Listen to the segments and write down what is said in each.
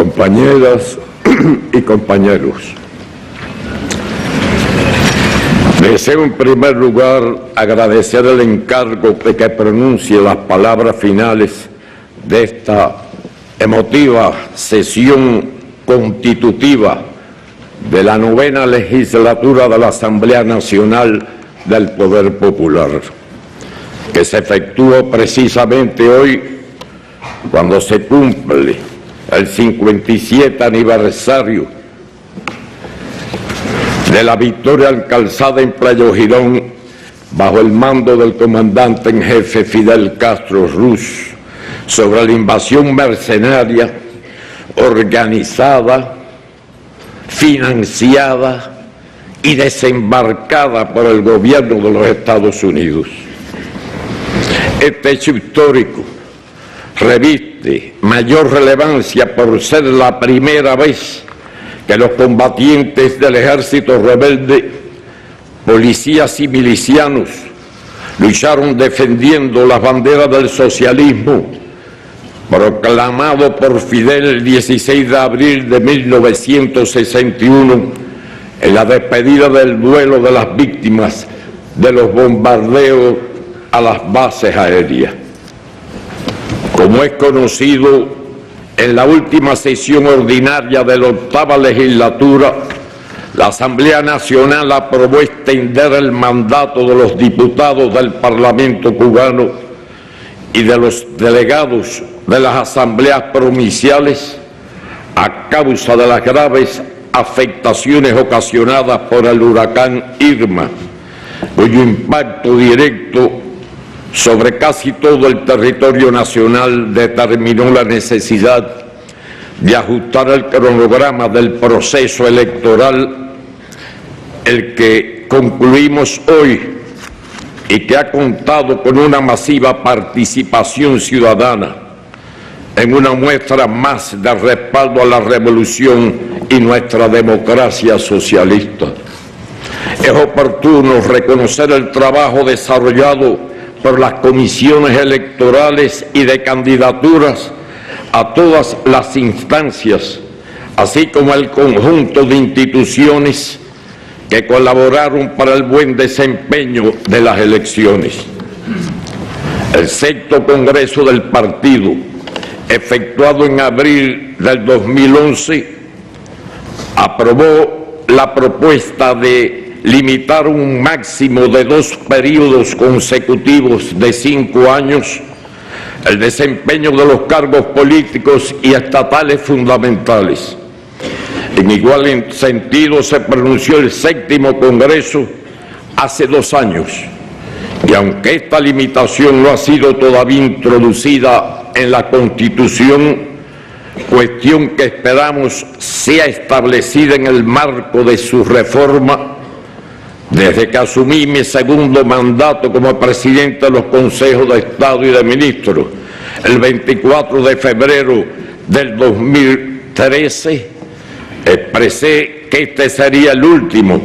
compañeras y compañeros. Deseo en primer lugar agradecer el encargo de que pronuncie las palabras finales de esta emotiva sesión constitutiva de la 9ª legislatura de la Asamblea Nacional del Poder Popular, que se efectuó precisamente hoy cuando se cumple el 57 aniversario de la victoria alcanzada en Playa Girón bajo el mando del comandante en jefe Fidel Castro Ruz sobre la invasión mercenaria organizada, financiada y desembarcada por el gobierno de los Estados Unidos. Este hecho histórico reviste mayor relevancia por ser la primera vez que los combatientes del ejército rebelde, policías y milicianos lucharon defendiendo las banderas del socialismo proclamado por Fidel el 16 de abril de 1961 en la despedida del duelo de las víctimas de los bombardeos a las bases aéreas. Como es conocido, en la última sesión ordinaria de la 8ª legislatura, la Asamblea Nacional aprobó extender el mandato de los diputados del Parlamento cubano y de los delegados de las asambleas provinciales a causa de las graves afectaciones ocasionadas por el huracán Irma, cuyo impacto directo sobre casi todo el territorio nacional determinó la necesidad de ajustar el cronograma del proceso electoral, el que concluimos hoy y que ha contado con una masiva participación ciudadana en una muestra más de respaldo a la revolución y nuestra democracia socialista. Es oportuno reconocer el trabajo desarrollado por las comisiones electorales y de candidaturas a todas las instancias, así como el conjunto de instituciones que colaboraron para el buen desempeño de las elecciones. El 6º Congreso del Partido, efectuado en abril del 2011, aprobó la propuesta de limitar un máximo de 2 periodos consecutivos de 5 años el desempeño de los cargos políticos y estatales fundamentales. En igual sentido se pronunció el 7º Congreso hace 2 años, y aunque esta limitación no ha sido todavía introducida en la Constitución, cuestión que esperamos sea establecida en el marco de su reforma, desde que asumí mi 2º mandato como presidente de los Consejos de Estado y de Ministros, el 24 de febrero del 2013, expresé que este sería el último,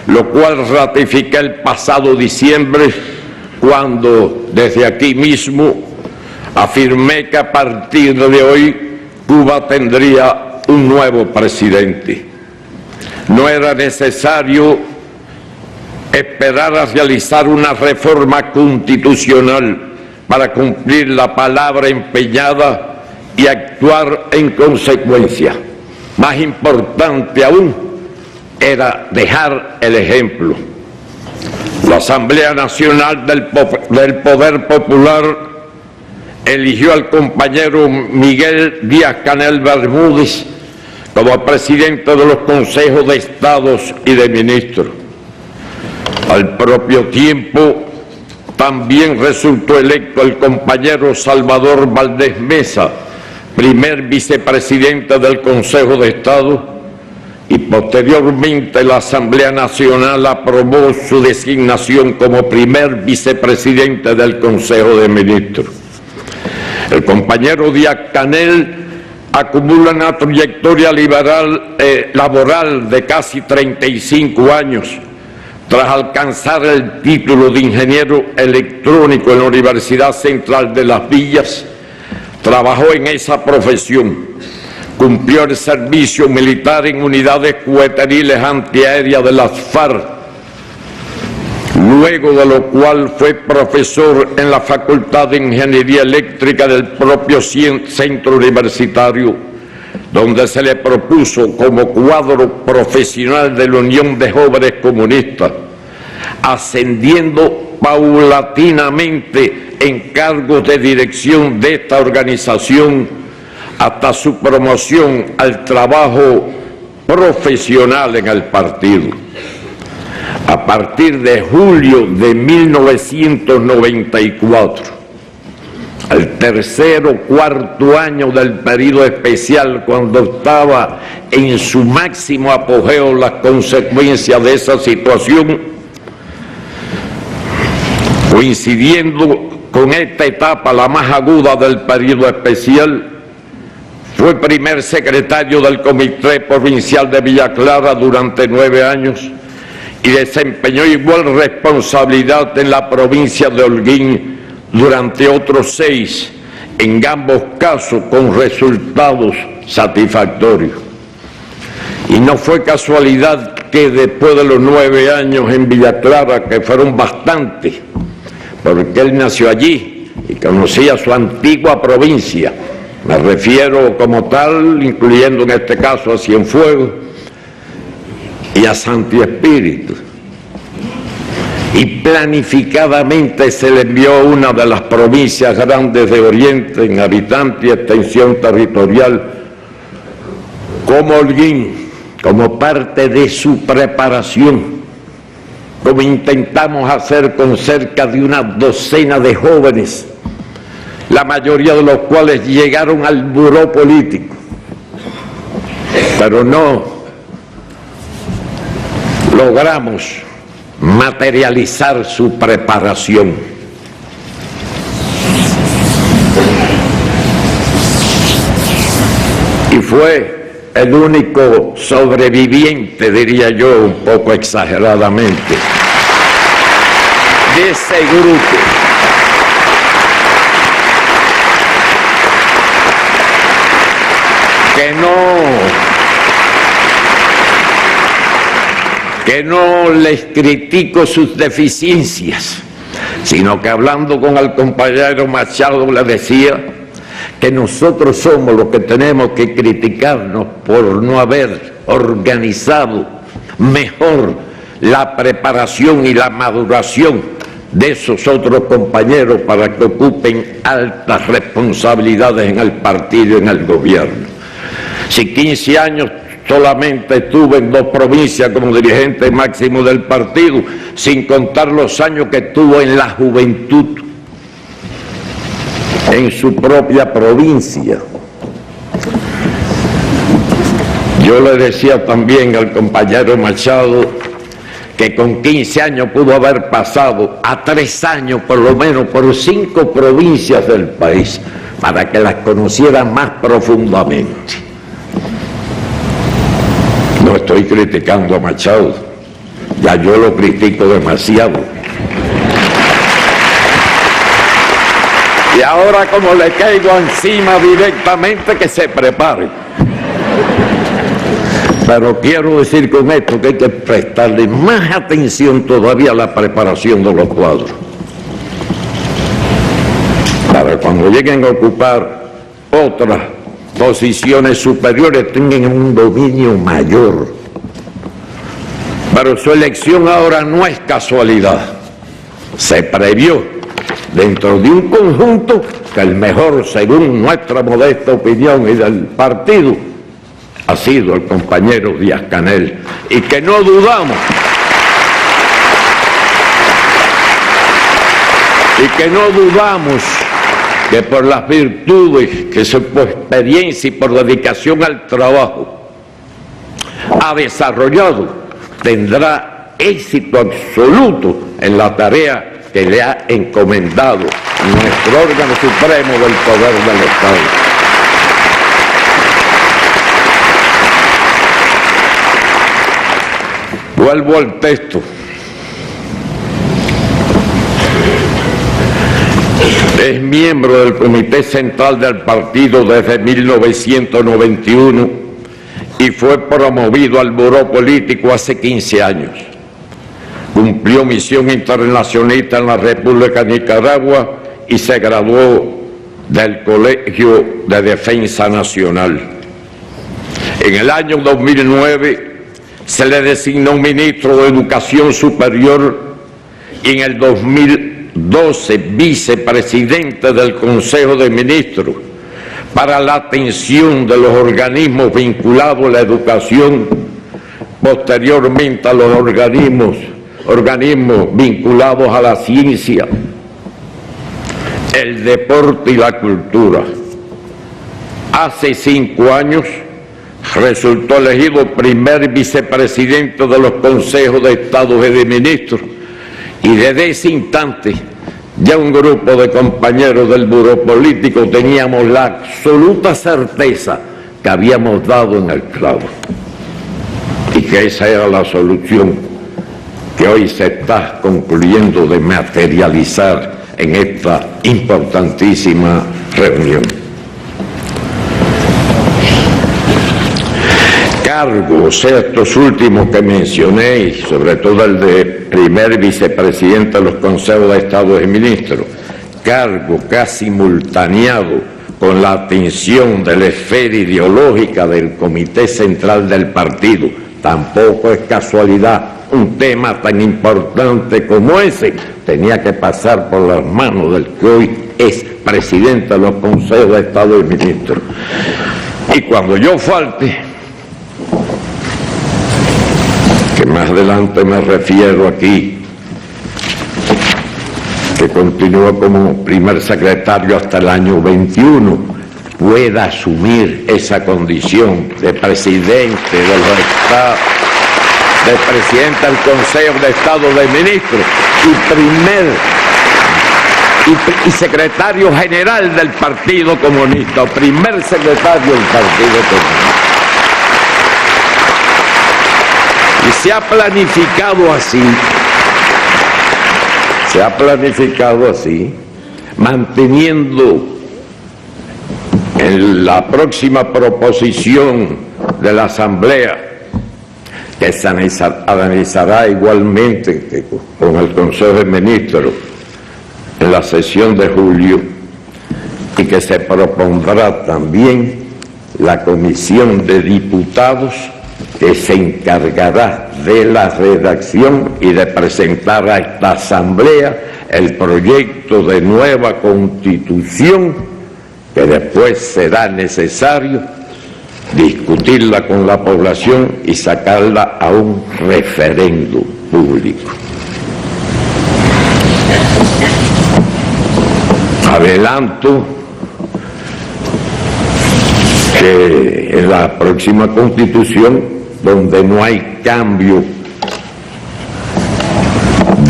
lo cual ratifiqué el pasado diciembre, cuando desde aquí mismo afirmé que a partir de hoy Cuba tendría un nuevo presidente. No era necesario esperar a realizar una reforma constitucional para cumplir la palabra empeñada y actuar en consecuencia. Más importante aún era dejar el ejemplo. La Asamblea Nacional del Poder Popular eligió al compañero Miguel Díaz-Canel Bermúdez como presidente de los Consejos de Estados y de Ministros. Al propio tiempo, también resultó electo el compañero Salvador Valdés Mesa, primer vicepresidente del Consejo de Estado, y posteriormente la Asamblea Nacional aprobó su designación como primer vicepresidente del Consejo de Ministros. El compañero Díaz-Canel acumula una trayectoria laboral de casi 35 años, tras alcanzar el título de ingeniero electrónico en la Universidad Central de Las Villas. Trabajó en esa profesión cumplió el servicio militar en unidades cuaterniles antiaéreas de las FARC, luego de lo cual fue profesor en la Facultad de Ingeniería Eléctrica del propio centro universitario, donde se le propuso como cuadro profesional de la Unión de Jóvenes Comunistas, ascendiendo paulatinamente en cargos de dirección de esta organización hasta su promoción al trabajo profesional en el partido. A partir de julio de 1994, al tercer o cuarto año del periodo especial, cuando estaba en su máximo apogeo las consecuencias de esa situación, coincidiendo con esta etapa, la más aguda del periodo especial, fue primer secretario del Comité Provincial de Villa Clara durante 9 años y desempeñó igual responsabilidad en la provincia de Holguín durante otros 6, en ambos casos con resultados satisfactorios. Y no fue casualidad que después de los 9 años en Villa Clara, que fueron bastantes, porque él nació allí y conocía su antigua provincia, me refiero como tal, incluyendo en este caso a Cienfuegos y a Santi Espíritu, y planificadamente se le envió una de las provincias grandes de Oriente en habitantes y extensión territorial como Holguín, como parte de su preparación, como intentamos hacer con cerca de una docena de jóvenes, la mayoría de los cuales llegaron al buró político, pero no logramos materializar su preparación. Y fue el único sobreviviente, diría yo, un poco exageradamente, de ese grupo. Que no les critico sus deficiencias, sino que hablando con el compañero Machado le decía que nosotros somos los que tenemos que criticarnos por no haber organizado mejor la preparación y la maduración de esos otros compañeros para que ocupen altas responsabilidades en el partido y en el gobierno. Si 15 años solamente estuve en 2 provincias como dirigente máximo del partido, sin contar los años que estuvo en la juventud en su propia provincia. Yo le decía también al compañero Machado que con 15 años pudo haber pasado a 3 años por lo menos por 5 provincias del país para que las conocieran más profundamente. No estoy criticando a Machado, ya yo lo critico demasiado. Y ahora, como le caigo encima directamente, que se prepare. Pero quiero decir con esto que hay que prestarle más atención todavía a la preparación de los cuadros, para cuando lleguen a ocupar otras posiciones superiores tengan un dominio mayor. Pero su elección ahora no es casualidad, se previó dentro de un conjunto que el mejor, según nuestra modesta opinión y del partido, ha sido el compañero Díaz-Canel, y que no dudamos que por las virtudes que por experiencia y por dedicación al trabajo ha desarrollado, tendrá éxito absoluto en la tarea que le ha encomendado nuestro órgano supremo del poder del Estado. Vuelvo al texto. Es miembro del Comité Central del Partido desde 1991 y fue promovido al Buró Político hace 15 años. Cumplió misión internacionalista en la República de Nicaragua y se graduó del Colegio de Defensa Nacional. En el año 2009 se le designó ministro de Educación Superior y en el 2012 vicepresidente del Consejo de Ministros para la atención de los organismos vinculados a la educación, posteriormente a los organismos vinculados a la ciencia, el deporte y la cultura. Hace 5 años resultó elegido primer vicepresidente de los consejos de Estado y de Ministros, y desde ese instante ya un grupo de compañeros del Buró Político teníamos la absoluta certeza que habíamos dado en el clavo y que esa era la solución que hoy se está concluyendo de materializar en esta importantísima reunión. Cargos, estos últimos que mencioné, y sobre todo el de primer vicepresidente de los consejos de Estado y Ministros, cargo que ha simultaneado con la atención de la esfera ideológica del Comité Central del Partido. Tampoco es casualidad, un tema tan importante como ese tenía que pasar por las manos del que hoy es presidente de los consejos de Estado y Ministros. Y cuando yo falte, que más adelante me refiero aquí, que continúa como primer secretario hasta el año 21, pueda asumir esa condición de presidente de los Estados, de presidente del Consejo de Estado de Ministros y secretario general del Partido Comunista, primer secretario del Partido Comunista. Y se ha planificado así, manteniendo en la próxima proposición de la Asamblea, que se analizará igualmente con el Consejo de Ministros en la sesión de julio, y que se propondrá también la Comisión de Diputados, que se encargará de la redacción y de presentar a esta Asamblea el proyecto de nueva Constitución, que después será necesario discutirla con la población y sacarla a un referéndum público. Adelanto que en la próxima Constitución, donde no hay cambio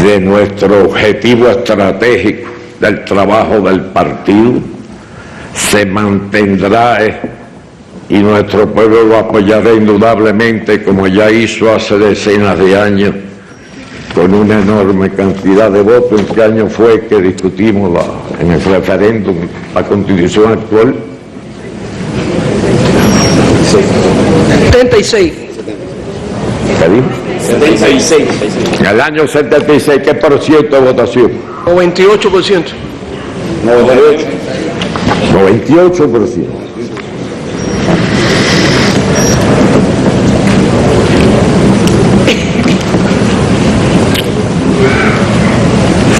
de nuestro objetivo estratégico del trabajo del partido, se mantendrá y nuestro pueblo lo apoyará indudablemente, como ya hizo hace decenas de años, con una enorme cantidad de votos. ¿En qué año fue que discutimos en el referéndum la Constitución actual? 76. ¿Qué dijo? 76. En el año 76, ¿qué por ciento de votación? 98%. 98%.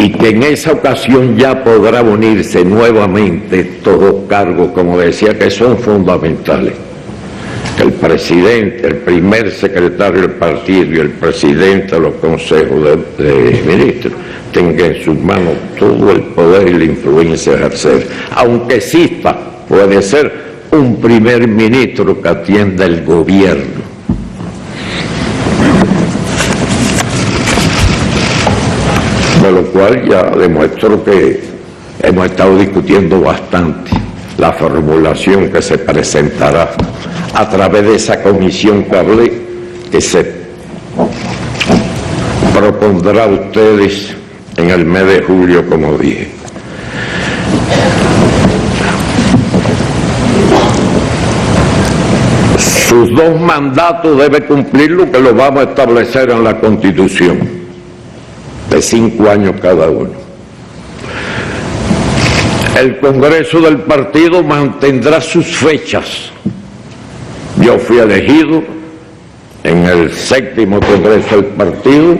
Y que en esa ocasión ya podrá unirse nuevamente todos cargos, como decía, que son fundamentales. El presidente, el primer secretario del partido y el presidente de los consejos de ministros tengan en sus manos todo el poder y la influencia de ejercer. Aunque exista, puede ser un primer ministro que atienda el gobierno. De lo cual ya demuestro que hemos estado discutiendo bastante la formulación que se presentará a través de esa comisión que hablé, que se propondrá a ustedes en el mes de julio, como dije. Sus 2 mandatos debe cumplir lo que lo vamos a establecer en la Constitución, de 5 años cada uno. El Congreso del partido mantendrá sus fechas. Yo fui elegido en el 7º Congreso del partido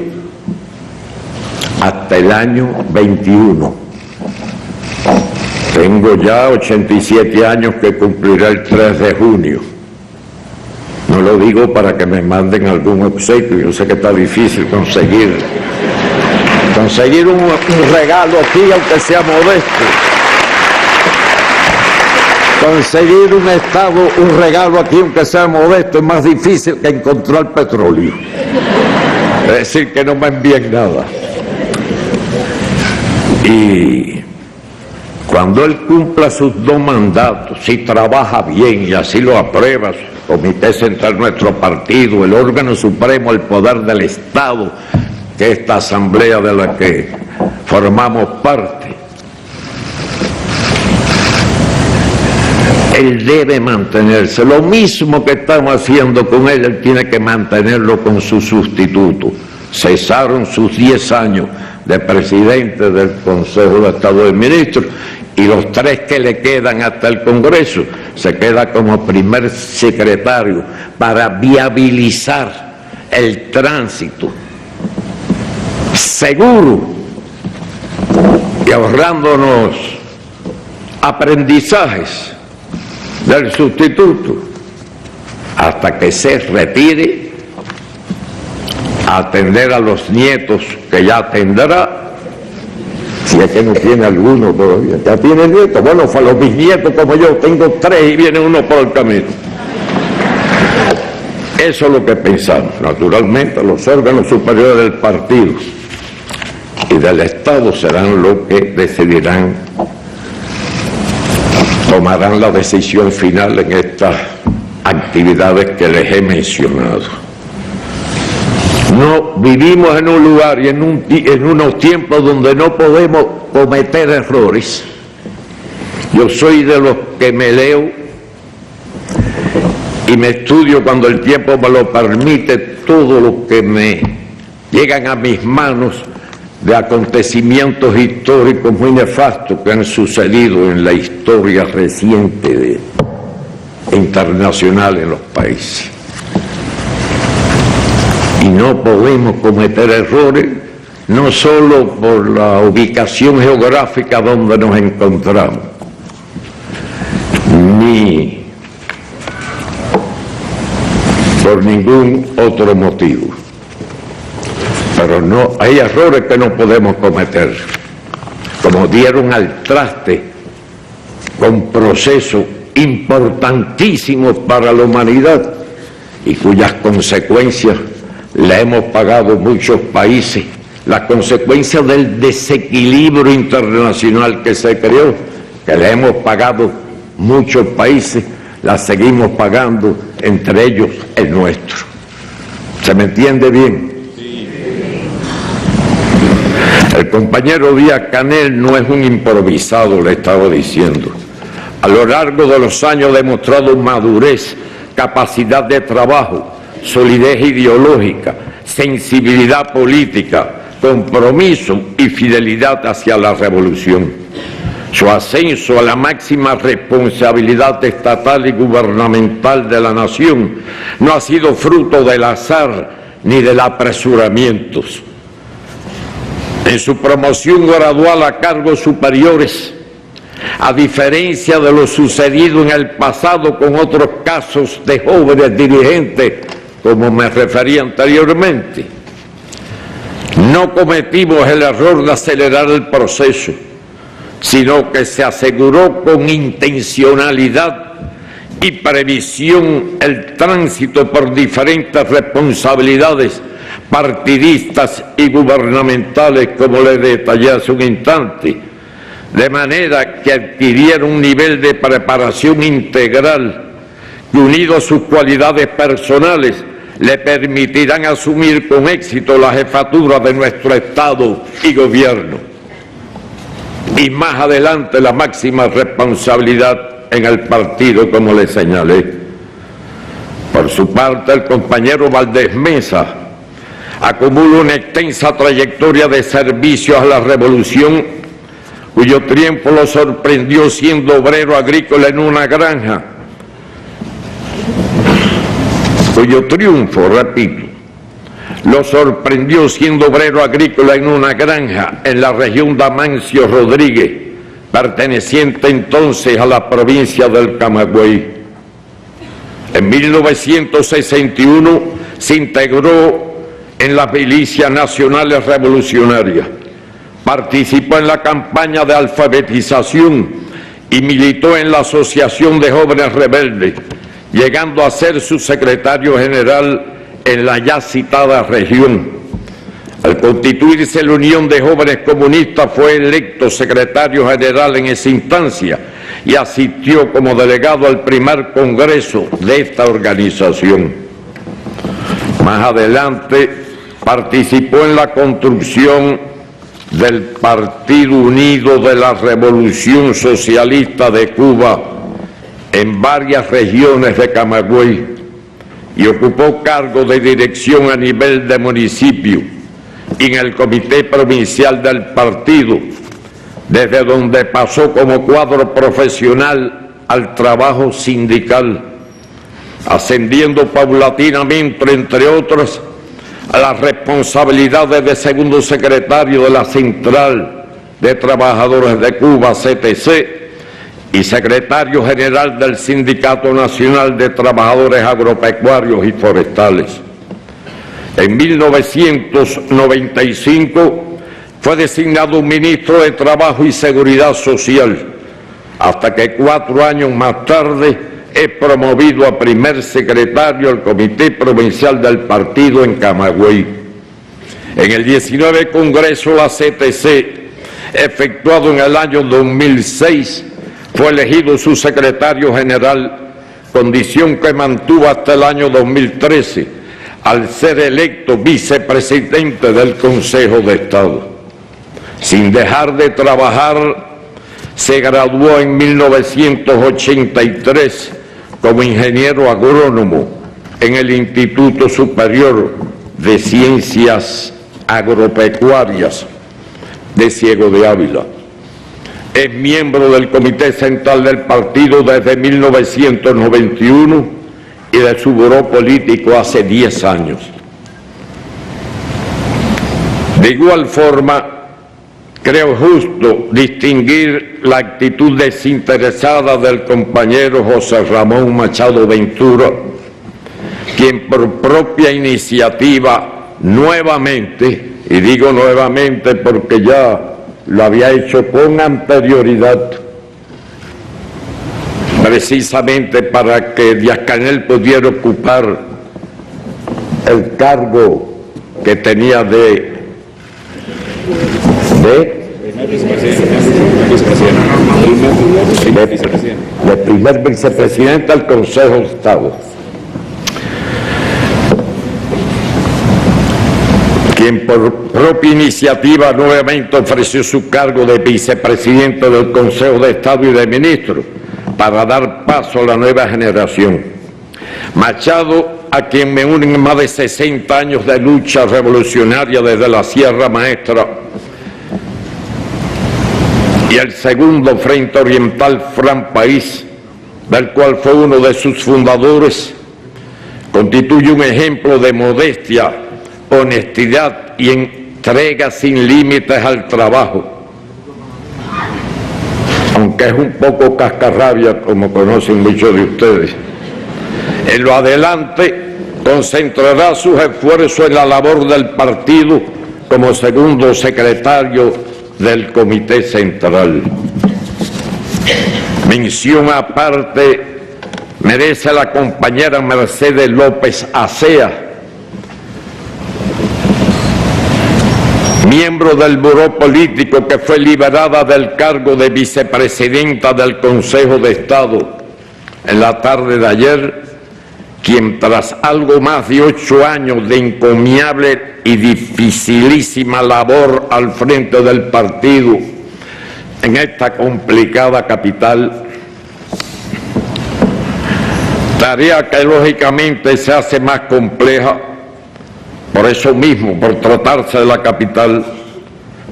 hasta el año 21. Tengo ya 87 años que cumpliré el 3 de junio. No lo digo para que me manden algún obsequio, yo sé que está difícil conseguir un regalo aquí, aunque sea modesto. Conseguir un regalo aquí, aunque sea modesto, es más difícil que encontrar petróleo. Es decir, que no me envíen nada. Y cuando él cumpla sus 2 mandatos, si trabaja bien y así lo aprueba el Comité Central de nuestro partido, el órgano supremo, el poder del Estado, que es esta asamblea de la que formamos parte, él debe mantenerse. Lo mismo que estamos haciendo con él tiene que mantenerlo con su sustituto. Cesaron sus 10 años de presidente del Consejo de Estado de Ministros y los 3 que le quedan hasta el Congreso se queda como primer secretario para viabilizar el tránsito seguro y ahorrándonos aprendizajes del sustituto hasta que se retire a atender a los nietos que ya tendrá, si es que no tiene alguno todavía. Ya tiene nietos, bueno, para los bisnietos como yo, tengo 3 y viene uno por el camino. Eso es lo que pensamos. Naturalmente los órganos superiores del partido y del Estado serán los que decidirán, tomarán la decisión final en estas actividades que les he mencionado. No vivimos en un lugar y en unos tiempos donde no podemos cometer errores. Yo soy de los que me leo y me estudio cuando el tiempo me lo permite todo lo que me llegan a mis manos de acontecimientos históricos muy nefastos que han sucedido en la historia reciente internacional en los países. Y no podemos cometer errores, no solo por la ubicación geográfica donde nos encontramos, ni por ningún otro motivo. Pero no, hay errores que no podemos cometer, como dieron al traste con procesos importantísimos para la humanidad y cuyas consecuencias le hemos pagado muchos países, las consecuencias del desequilibrio internacional que se creó, que le hemos pagado muchos países, las seguimos pagando, entre ellos el nuestro. ¿Se me entiende bien? Sí. El compañero Díaz-Canel no es un improvisado, le estaba diciendo. A lo largo de los años ha demostrado madurez, capacidad de trabajo, solidez ideológica, sensibilidad política, compromiso y fidelidad hacia la revolución. Su ascenso a la máxima responsabilidad estatal y gubernamental de la nación no ha sido fruto del azar ni del apresuramiento. En su promoción gradual a cargos superiores, a diferencia de lo sucedido en el pasado con otros casos de jóvenes dirigentes, como me refería anteriormente, no cometimos el error de acelerar el proceso, sino que se aseguró con intencionalidad y previsión el tránsito por diferentes responsabilidades partidistas y gubernamentales, como les detallé hace un instante, de manera que adquiriera un nivel de preparación integral que, unido a sus cualidades personales, le permitirán asumir con éxito la jefatura de nuestro Estado y Gobierno. y más adelante la máxima responsabilidad en el partido, como le señalé. Por su parte, el compañero Valdés Mesa acumula una extensa trayectoria de servicios a la revolución, cuyo triunfo lo sorprendió siendo obrero agrícola en una granja, lo sorprendió siendo obrero agrícola en una granja en la región de Amancio Rodríguez, perteneciente entonces a la provincia del Camagüey. En 1961 se integró en las milicias nacionales revolucionarias, participó en la campaña de alfabetización y militó en la Asociación de Jóvenes Rebeldes, llegando a ser su secretario general en la ya citada región. Al constituirse la Unión de Jóvenes Comunistas fue electo secretario general en esa instancia y asistió como delegado al primer congreso de esta organización. Más adelante participó en la construcción del Partido Unido de la Revolución Socialista de Cuba en varias regiones de Camagüey y ocupó cargo de dirección a nivel de municipio y en el Comité Provincial del Partido, desde donde pasó como cuadro profesional al trabajo sindical, ascendiendo paulatinamente, entre otros, a las responsabilidades de segundo secretario de la Central de Trabajadores de Cuba, CTC, y secretario general del Sindicato Nacional de Trabajadores Agropecuarios y Forestales. En 1995 fue designado ministro de Trabajo y Seguridad Social, hasta que 4 años más tarde es promovido a primer secretario del Comité Provincial del Partido en Camagüey. En el 19 Congreso de la CTC, efectuado en el año 2006, fue elegido su secretario general, condición que mantuvo hasta el año 2013, al ser electo vicepresidente del Consejo de Estado. Sin dejar de trabajar, se graduó en 1983 como ingeniero agrónomo en el Instituto Superior de Ciencias Agropecuarias de Ciego de Ávila. Es miembro del Comité Central del Partido desde 1991 y de su buró político hace 10 años. De igual forma, creo justo distinguir la actitud desinteresada del compañero José Ramón Machado Ventura, quien por propia iniciativa nuevamente, y digo nuevamente porque ya lo había hecho con anterioridad, precisamente para que Díaz-Canel pudiera ocupar el cargo que tenía de primer vicepresidente del Consejo de Estado, quien por propia iniciativa nuevamente ofreció su cargo de vicepresidente del Consejo de Estado y de ministro para dar paso a la nueva generación. Machado, a quien me unen más de 60 años de lucha revolucionaria desde la Sierra Maestra y el segundo Frente Oriental Fran País, del cual fue uno de sus fundadores, constituye un ejemplo de modestia, honestidad y entrega sin límites al trabajo, aunque es un poco cascarrabia, como conocen muchos de ustedes. En lo adelante concentrará sus esfuerzos en la labor del partido como segundo secretario del Comité Central. Mención aparte merece la compañera Mercedes López Acea, miembro del buró político que fue liberada del cargo de vicepresidenta del Consejo de Estado en la tarde de ayer, quien tras algo más de 8 años de encomiable y dificilísima labor al frente del partido, en esta complicada capital, tarea que lógicamente se hace más compleja. Por eso mismo, por tratarse de la capital,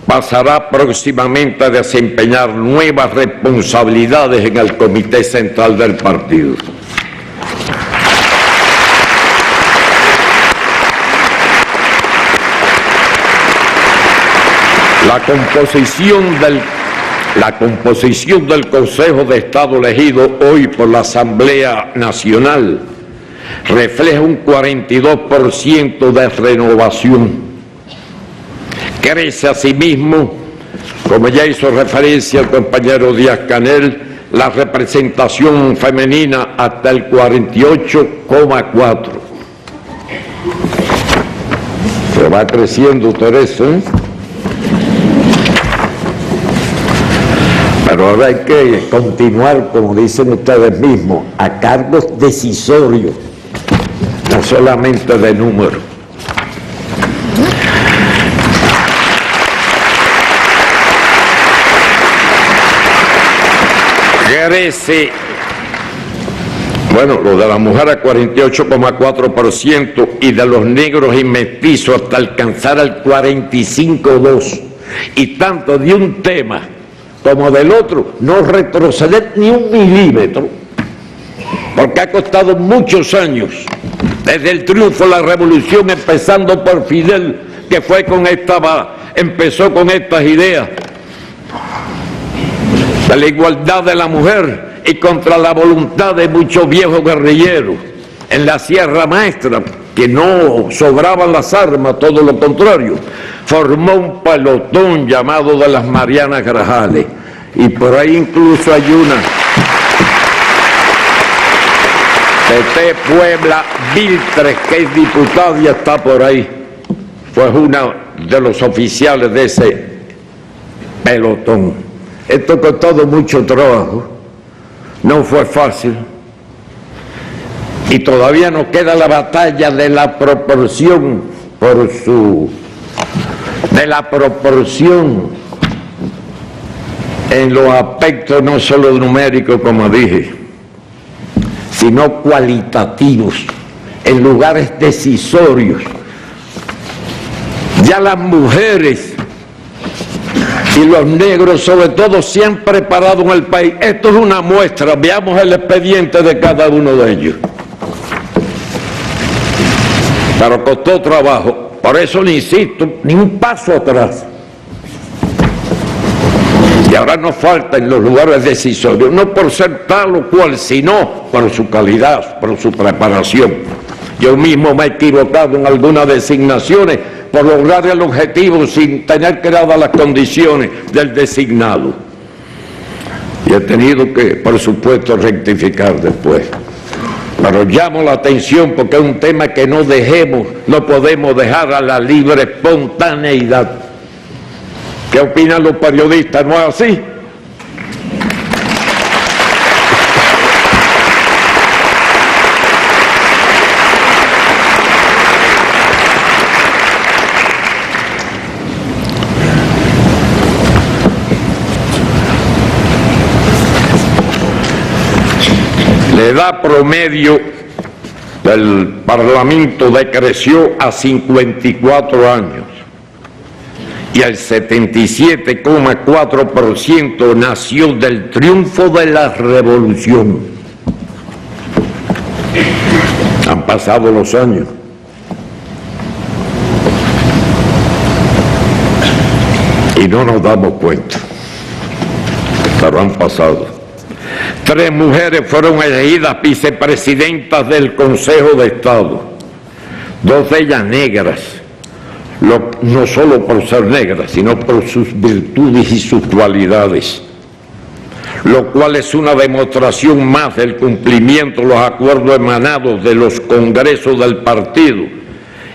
pasará próximamente a desempeñar nuevas responsabilidades en el Comité Central del partido. La composición del Consejo de Estado elegido hoy por la Asamblea Nacional refleja un 42% de renovación. Crece asimismo, como ya hizo referencia el compañero Díaz-Canel, la representación femenina hasta el 48,4%. Se va creciendo, Teresa, ¿eh? Pero ahora hay que continuar, como dicen ustedes mismos, a cargos decisorios, no solamente de número. Crece, bueno, lo de la mujer a 48,4% y de los negros y mestizos hasta alcanzar el 45,2%. Y tanto de un tema como del otro, no retroceder ni un milímetro, porque ha costado muchos años, desde el triunfo de la revolución, empezando por Fidel, que empezó con estas ideas de la igualdad de la mujer y contra la voluntad de muchos viejos guerrilleros en la Sierra Maestra, que no sobraban las armas, todo lo contrario. Formó un pelotón llamado de las Marianas Grajales, y por ahí incluso hay una de Puebla, Viltres, que es diputada y está por ahí, fue una de los oficiales de ese pelotón. Esto costó mucho trabajo, no fue fácil, y todavía nos queda la batalla de la proporción en los aspectos no solo numéricos, como dije, sino cualitativos, en lugares decisorios. Ya las mujeres y los negros, sobre todo, se han preparado en el país. Esto es una muestra, veamos el expediente de cada uno de ellos. Pero costó trabajo, por eso le insisto, ni un paso atrás. Y ahora nos falta en los lugares decisorios, no por ser tal o cual, sino por su calidad, por su preparación. Yo mismo me he equivocado en algunas designaciones por lograr el objetivo sin tener creadas las condiciones del designado. Y he tenido que, por supuesto, rectificar después. Pero llamo la atención porque es un tema que no podemos dejar a la libre espontaneidad. ¿Qué opinan los periodistas? ¿No es así? La edad promedio del Parlamento decreció a 54 años y el 77,4% nació del triunfo de la revolución. Han pasado los años. Y no nos damos cuenta, pero han pasado. 3 mujeres fueron elegidas vicepresidentas del Consejo de Estado, 2 de ellas negras, no solo por ser negras, sino por sus virtudes y sus cualidades, lo cual es una demostración más del cumplimiento de los acuerdos emanados de los congresos del partido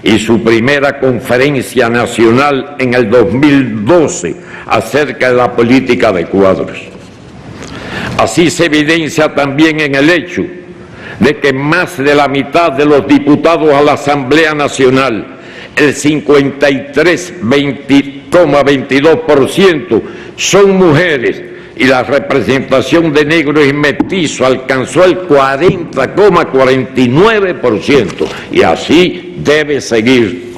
y su primera conferencia nacional en el 2012 acerca de la política de cuadros. Así se evidencia también en el hecho de que más de la mitad de los diputados a la Asamblea Nacional el 53,22% son mujeres y la representación de negros y mestizos alcanzó el 40,49%, y así debe seguir.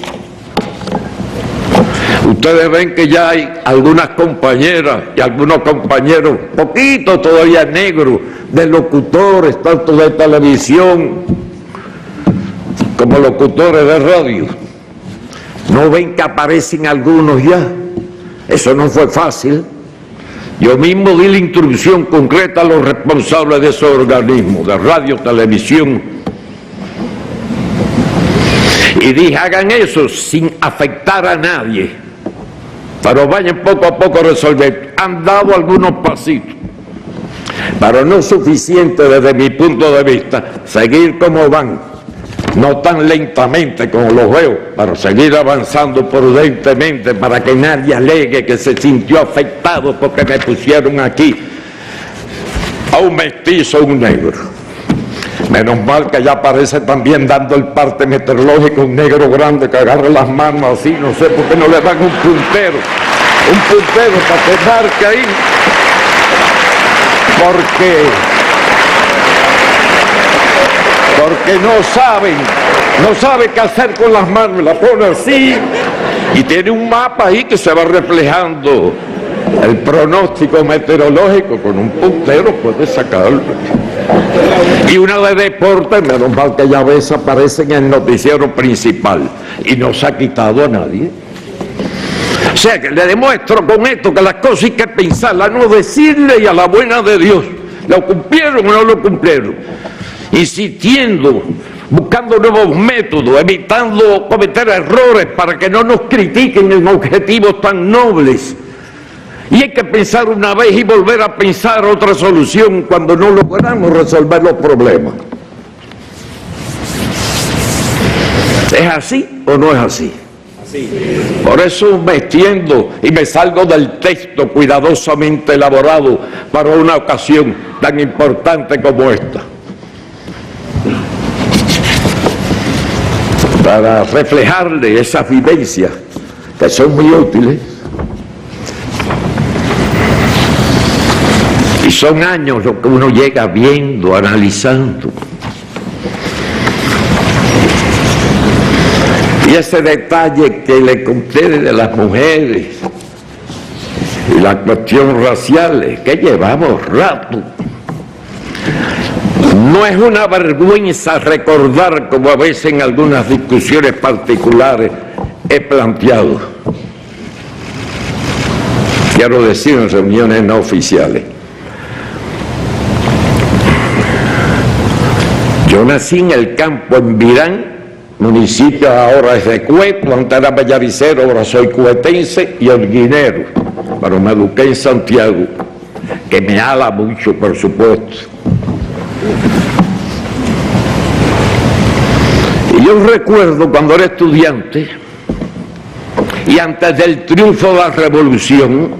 Ustedes ven que ya hay algunas compañeras y algunos compañeros, poquito todavía negros, de locutores, tanto de televisión como locutores de radio. ¿No ven que aparecen algunos ya? Eso no fue fácil. Yo mismo di la instrucción concreta a los responsables de esos organismos, de radio, televisión, y dije, hagan eso sin afectar a nadie, pero vayan poco a poco a resolver. Han dado algunos pasitos, pero no suficiente desde mi punto de vista. Seguir como van, no tan lentamente como los veo, pero seguir avanzando prudentemente para que nadie alegue que se sintió afectado porque me pusieron aquí a un mestizo o un negro. Menos mal que ya aparece también dando el parte meteorológico un negro grande que agarre las manos así, no sé por qué no le dan un puntero para que marque ahí, porque no sabe qué hacer con las manos, la pone así y tiene un mapa ahí que se va reflejando el pronóstico meteorológico. Con un puntero puede sacarlo. Y una de deporte, menos mal que ya a veces aparece en el noticiero principal y no se ha quitado a nadie. O sea que le demuestro con esto que las cosas hay que pensarlas, no decirle y a la buena de Dios. ¿Lo cumplieron o no lo cumplieron? Insistiendo, buscando nuevos métodos, evitando cometer errores para que no nos critiquen en objetivos tan nobles. Y hay que pensar una vez y volver a pensar otra solución cuando no logramos resolver los problemas. ¿Es así o no es así? Sí. Por eso me extiendo y me salgo del texto cuidadosamente elaborado para una ocasión tan importante como esta, para reflejarle esas vivencias que son muy útiles. Y son años lo que uno llega viendo, analizando. Y ese detalle que le conté de las mujeres y la cuestión racial, que llevamos rato. No es una vergüenza recordar, como a veces en algunas discusiones particulares he planteado, quiero decir en reuniones no oficiales. Yo nací en el campo, en Virán, municipio ahora es de Cueto, antes era Bellavicero, ahora soy cuetense y holguinero, pero me eduqué en Santiago, que me ala mucho, por supuesto. Y yo recuerdo cuando era estudiante, y antes del triunfo de la revolución,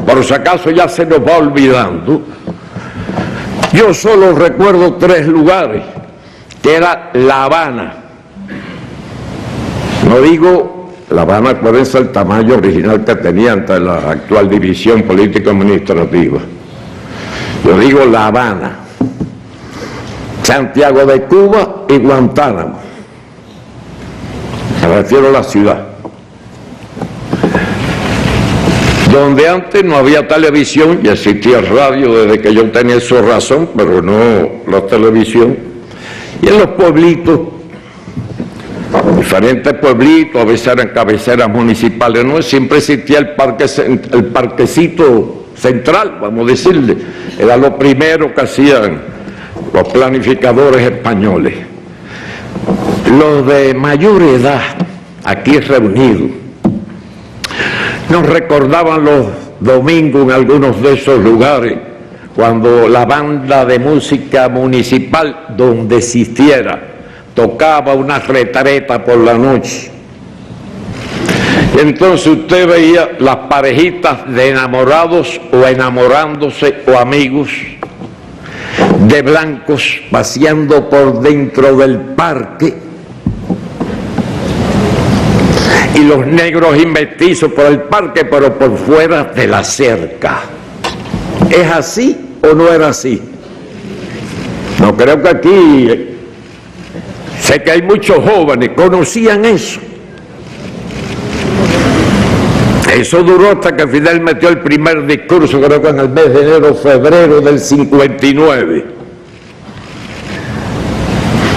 por si acaso ya se nos va olvidando, yo solo recuerdo 3 lugares, que era La Habana. No digo La Habana, acuérdense el tamaño original que tenía ante la actual división político-administrativa. Yo digo La Habana, Santiago de Cuba y Guantánamo. Me refiero a la ciudad. Donde antes no había televisión y existía radio desde que yo tenía su razón, pero no la televisión. Y en los pueblitos, diferentes pueblitos, a veces eran cabeceras municipales, no siempre existía el parquecito central, vamos a decirle. Era lo primero que hacían los planificadores españoles. Los de mayor edad, aquí reunidos, nos recordaban los domingos en algunos de esos lugares, cuando la banda de música municipal, donde existiera, tocaba una retreta por la noche. Y entonces usted veía las parejitas de enamorados o enamorándose o amigos de blancos paseando por dentro del parque, y los negros y mestizos por el parque, pero por fuera de la cerca. ¿Es así o no era así? No creo que aquí, sé que hay muchos jóvenes, conocían eso. Eso duró hasta que Fidel metió el primer discurso, creo que en el mes de enero, febrero del 59.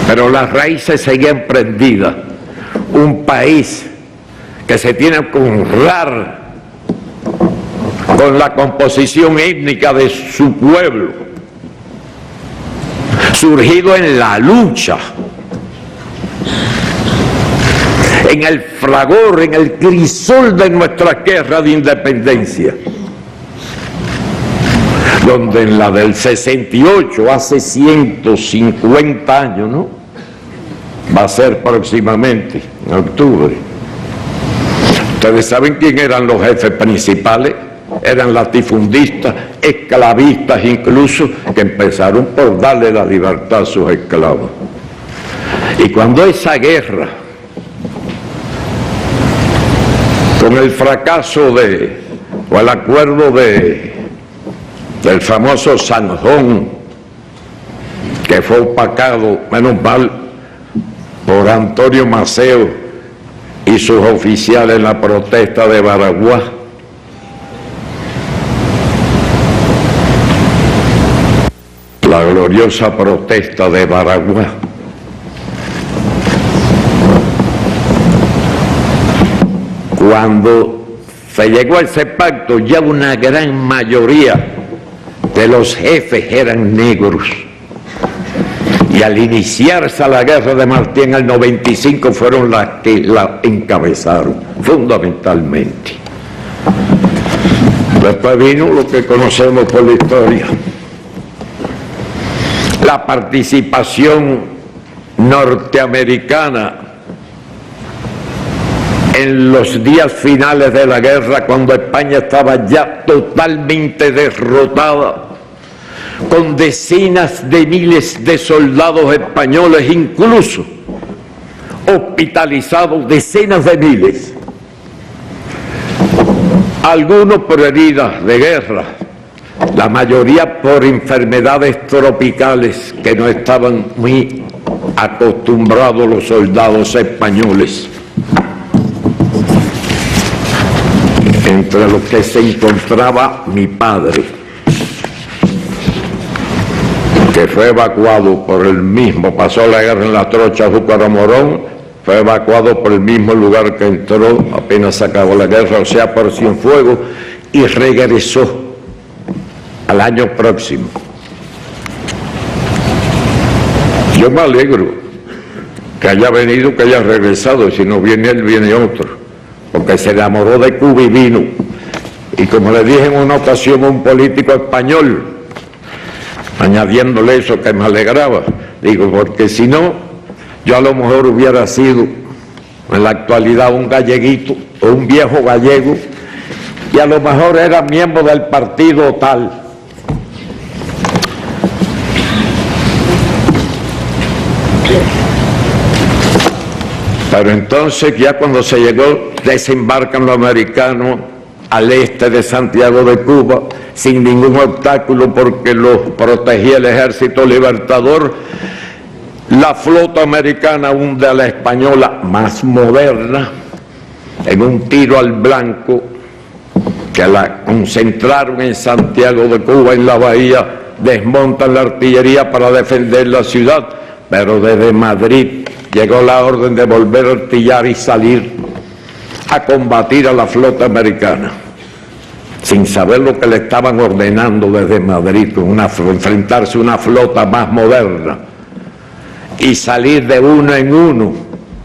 Pero las raíces seguían prendidas. Un país que se tiene que honrar con la composición étnica de su pueblo, surgido en la lucha, en el fragor, en el crisol de nuestra guerra de independencia, donde en la del 68, hace 150 años, ¿no? Va a ser próximamente, en octubre. Ustedes saben quién eran los jefes principales. Eran latifundistas, esclavistas incluso, que empezaron por darle la libertad a sus esclavos. Y cuando esa guerra, con el fracaso o el acuerdo del famoso Sanjón, que fue opacado, menos mal, por Antonio Maceo y sus oficiales en la protesta de Baraguá, la gloriosa protesta de Baraguá. Cuando se llegó a ese pacto, ya una gran mayoría de los jefes eran negros. Y al iniciarse la guerra de Martí en el 95 fueron las que la encabezaron, fundamentalmente. Después vino lo que conocemos por la historia. La participación norteamericana en los días finales de la guerra, cuando España estaba ya totalmente derrotada, con decenas de miles de soldados españoles, incluso hospitalizados, decenas de miles, algunos por heridas de guerra, la mayoría por enfermedades tropicales que no estaban muy acostumbrados los soldados españoles, entre los que se encontraba mi padre, que fue evacuado por el mismo, pasó la guerra en la trocha Júcar Morón, fue evacuado por el mismo lugar que entró apenas se acabó la guerra, o sea, por Cienfuegos, y regresó al año próximo. Yo me alegro que haya venido, que haya regresado, y si no viene él, viene otro, porque se enamoró de Cuba y vino. Y como le dije en una ocasión a un político español, añadiéndole eso que me alegraba, digo, porque si no, yo a lo mejor hubiera sido en la actualidad un galleguito o un viejo gallego, y a lo mejor era miembro del partido tal. Pero entonces ya cuando se llegó, desembarcan los americanos al este de Santiago de Cuba sin ningún obstáculo porque los protegía el ejército libertador. La flota americana hunde a la española más moderna en un tiro al blanco que la concentraron en Santiago de Cuba, en la bahía, desmontan la artillería para defender la ciudad, pero desde Madrid llegó la orden de volver a artillar y salir a combatir a la flota americana, sin saber lo que le estaban ordenando desde Madrid, enfrentarse a una flota más moderna y salir de uno en uno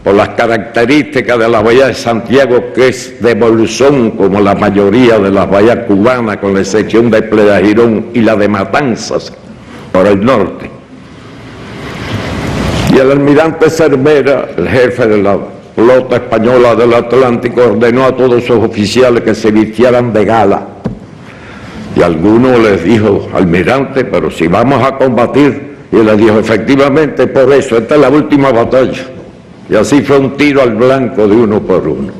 por las características de la bahía de Santiago, que es de bolsón como la mayoría de las bahías cubanas, con la excepción de Playa Girón y la de Matanzas por el norte. Y el almirante Cervera, el jefe de la flota española del Atlántico, ordenó a todos sus oficiales que se vistieran de gala. Y alguno les dijo, almirante, pero si vamos a combatir, y él les dijo, efectivamente, por eso, esta es la última batalla. Y así fue un tiro al blanco de uno por uno.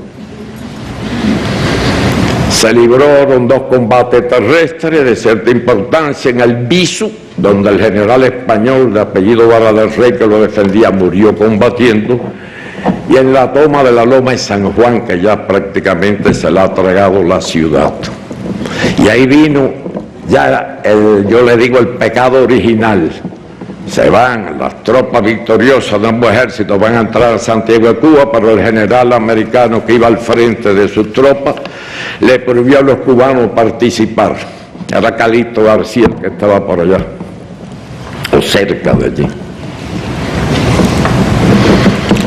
Se libraron 2 combates terrestres de cierta importancia en el Bisu, donde el general español de apellido Vara del Rey, que lo defendía, murió combatiendo, y en la toma de la Loma de San Juan, que ya prácticamente se la ha tragado la ciudad. Y ahí vino ya, yo le digo, el pecado original. Se van las tropas victoriosas de ambos ejércitos, van a entrar a Santiago de Cuba, pero el general americano que iba al frente de sus tropas le prohibió a los cubanos participar. Era Calixto García, que estaba por allá, o cerca de allí.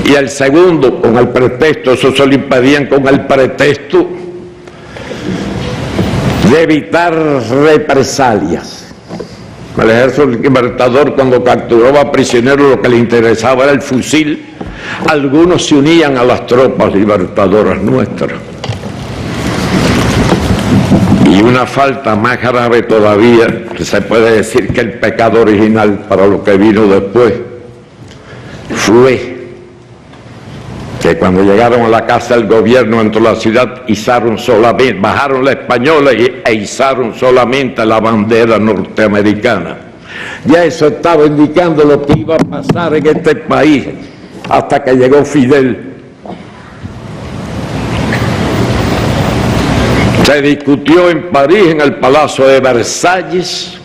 Y el segundo, con el pretexto, eso se lo impedían con el pretexto de evitar represalias. El ejército libertador, cuando capturaba prisioneros, lo que le interesaba era el fusil. Algunos se unían a las tropas libertadoras nuestras. Y una falta más grave todavía, que se puede decir que el pecado original para lo que vino después, fue que cuando llegaron a la casa del gobierno dentro de la ciudad, bajaron la española e izaron solamente la bandera norteamericana. Ya eso estaba indicando lo que iba a pasar en este país hasta que llegó Fidel. Se discutió en París, en el Palacio de Versalles,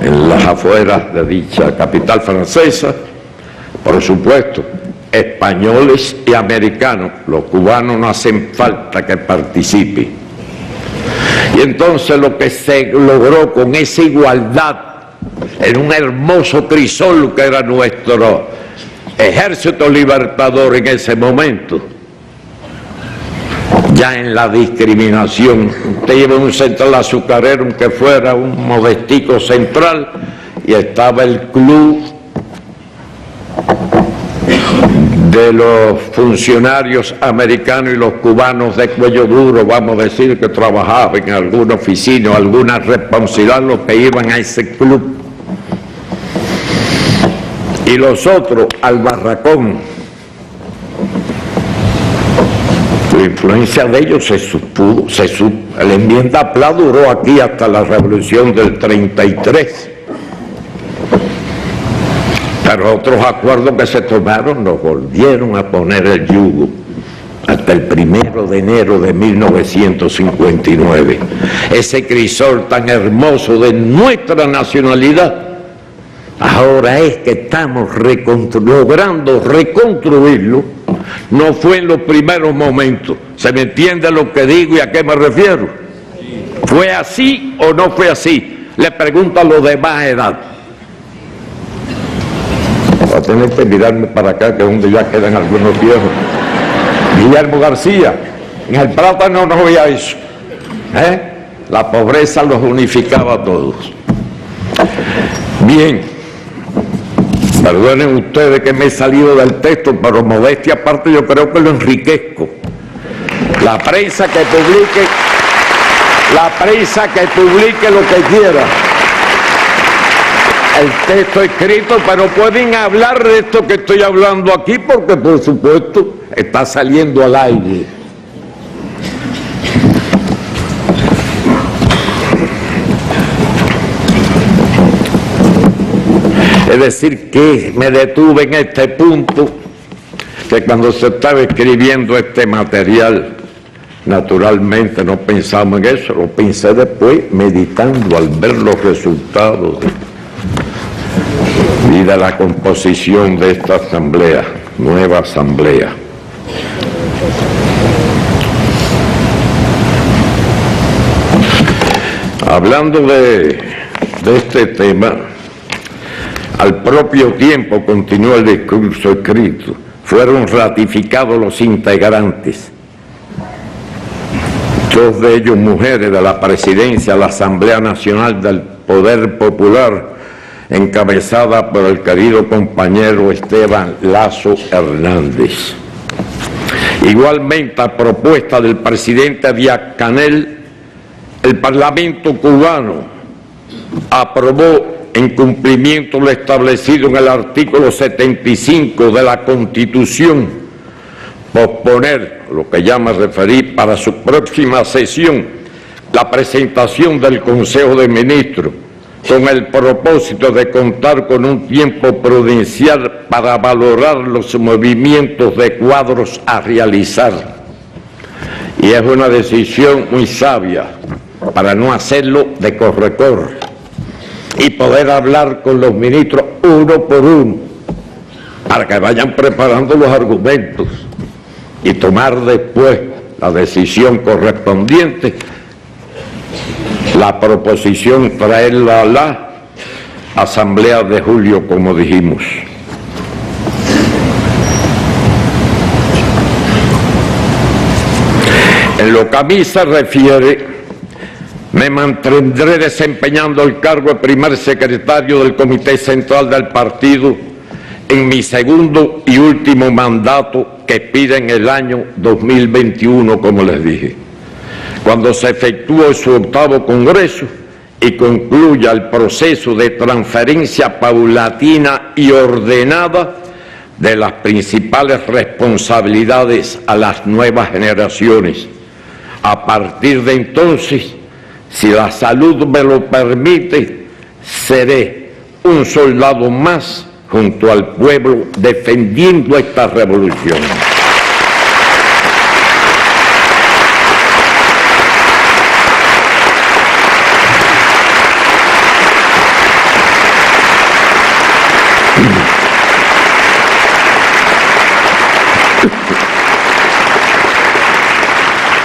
en las afueras de dicha capital francesa, por supuesto, españoles y americanos. Los cubanos no hacen falta que participen. Y entonces lo que se logró con esa igualdad en un hermoso crisol que era nuestro ejército libertador en ese momento, ya en la discriminación. Usted iba a un central azucarero, aunque fuera un modestico central, y estaba el club de los funcionarios americanos y los cubanos de cuello duro, vamos a decir, que trabajaban en alguna oficina o alguna responsabilidad, los que iban a ese club. Y los otros al barracón. La influencia de ellos se supo. La enmienda Pla duró aquí hasta la revolución del 33. Pero otros acuerdos que se tomaron nos volvieron a poner el yugo hasta el 1 de enero de 1959. Ese crisol tan hermoso de nuestra nacionalidad, ahora es que estamos logrando reconstruirlo. No fue en los primeros momentos. ¿Se me entiende lo que digo y a qué me refiero? ¿Fue así o no fue así? Le pregunto a los de más edad. Va a tener que mirarme para acá, que es donde ya quedan algunos viejos. Guillermo García, en el Plátano no había eso. La pobreza los unificaba a todos. Bien, perdonen ustedes que me he salido del texto, pero modestia aparte yo creo que lo enriquezco. La prensa que publique lo que quiera. El texto escrito, pero pueden hablar de esto que estoy hablando aquí, porque por supuesto está saliendo al aire. Es decir, que me detuve en este punto, que cuando se estaba escribiendo este material, naturalmente no pensamos en eso, lo pensé después, meditando al ver los resultados y de la composición de esta asamblea, nueva asamblea. Hablando de este tema, al propio tiempo, continuó el discurso escrito, fueron ratificados los integrantes, 2 de ellos mujeres, de la presidencia de la Asamblea Nacional del Poder Popular, encabezada por el querido compañero Esteban Lazo Hernández. Igualmente, a propuesta del presidente Díaz-Canel, el Parlamento cubano aprobó, en cumplimiento de lo establecido en el artículo 75 de la Constitución, posponer, lo que ya me referí, para su próxima sesión, la presentación del Consejo de Ministros con el propósito de contar con un tiempo prudencial para valorar los movimientos de cuadros a realizar. Y es una decisión muy sabia para no hacerlo de corre-corre y poder hablar con los ministros uno por uno para que vayan preparando los argumentos y tomar después la decisión correspondiente, la proposición traerla a la Asamblea de Julio, como dijimos. En lo que a mí se refiere, me mantendré desempeñando el cargo de primer secretario del Comité Central del Partido en mi segundo y último mandato que expira en el año 2021, como les dije, cuando se efectúe su octavo congreso y concluya el proceso de transferencia paulatina y ordenada de las principales responsabilidades a las nuevas generaciones. A partir de entonces, si la salud me lo permite, seré un soldado más junto al pueblo defendiendo esta revolución.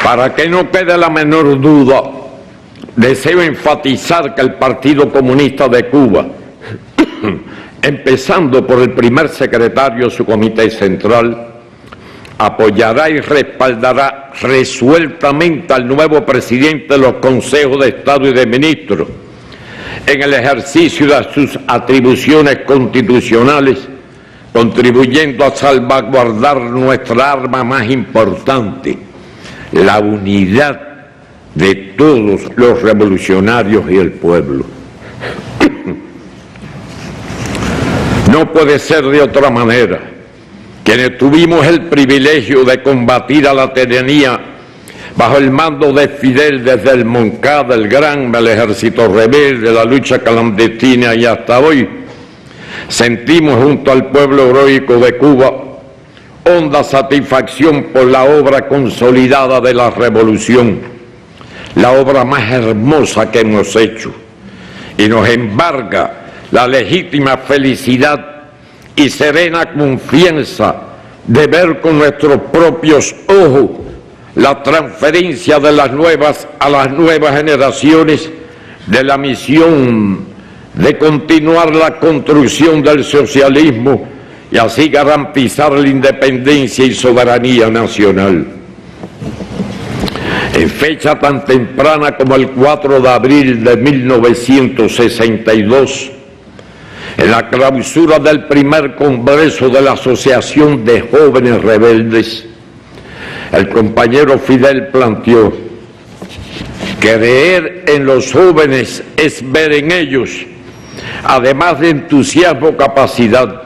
Para que no quede la menor duda, deseo enfatizar que el Partido Comunista de Cuba, empezando por el primer secretario de su Comité Central, apoyará y respaldará resueltamente al nuevo presidente de los Consejos de Estado y de Ministros en el ejercicio de sus atribuciones constitucionales, contribuyendo a salvaguardar nuestra arma más importante, la unidad de todos los revolucionarios y el pueblo. No puede ser de otra manera. Quienes tuvimos el privilegio de combatir a la tiranía bajo el mando de Fidel desde el Moncada, el Granma, el ejército rebelde, la lucha clandestina y hasta hoy, sentimos junto al pueblo heroico de Cuba honda satisfacción por la obra consolidada de la revolución, la obra más hermosa que hemos hecho, y nos embarga la legítima felicidad y serena confianza de ver con nuestros propios ojos la transferencia de las nuevas a las nuevas generaciones de la misión de continuar la construcción del socialismo y así garantizar la independencia y soberanía nacional. En fecha tan temprana como el 4 de abril de 1962, en la clausura del primer Congreso de la Asociación de Jóvenes Rebeldes, el compañero Fidel planteó: creer en los jóvenes es ver en ellos, además de entusiasmo, capacidad,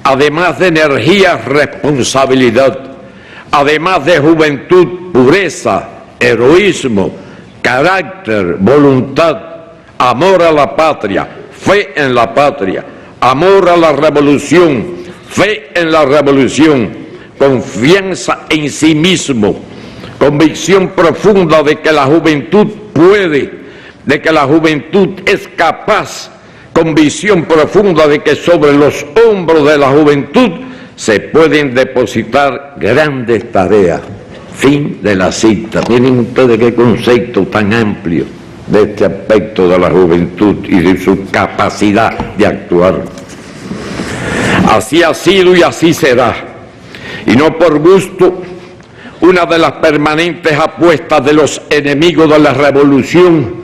además de energía, responsabilidad, además de juventud, pureza, heroísmo, carácter, voluntad, amor a la patria, fe en la patria, amor a la revolución, fe en la revolución, confianza en sí mismo, convicción profunda de que la juventud puede, de que la juventud es capaz, convicción profunda de que sobre los hombros de la juventud se pueden depositar grandes tareas. Fin de la cita. Miren ustedes qué concepto tan amplio de este aspecto de la juventud y de su capacidad de actuar. Así ha sido y así será. Y no por gusto, una de las permanentes apuestas de los enemigos de la revolución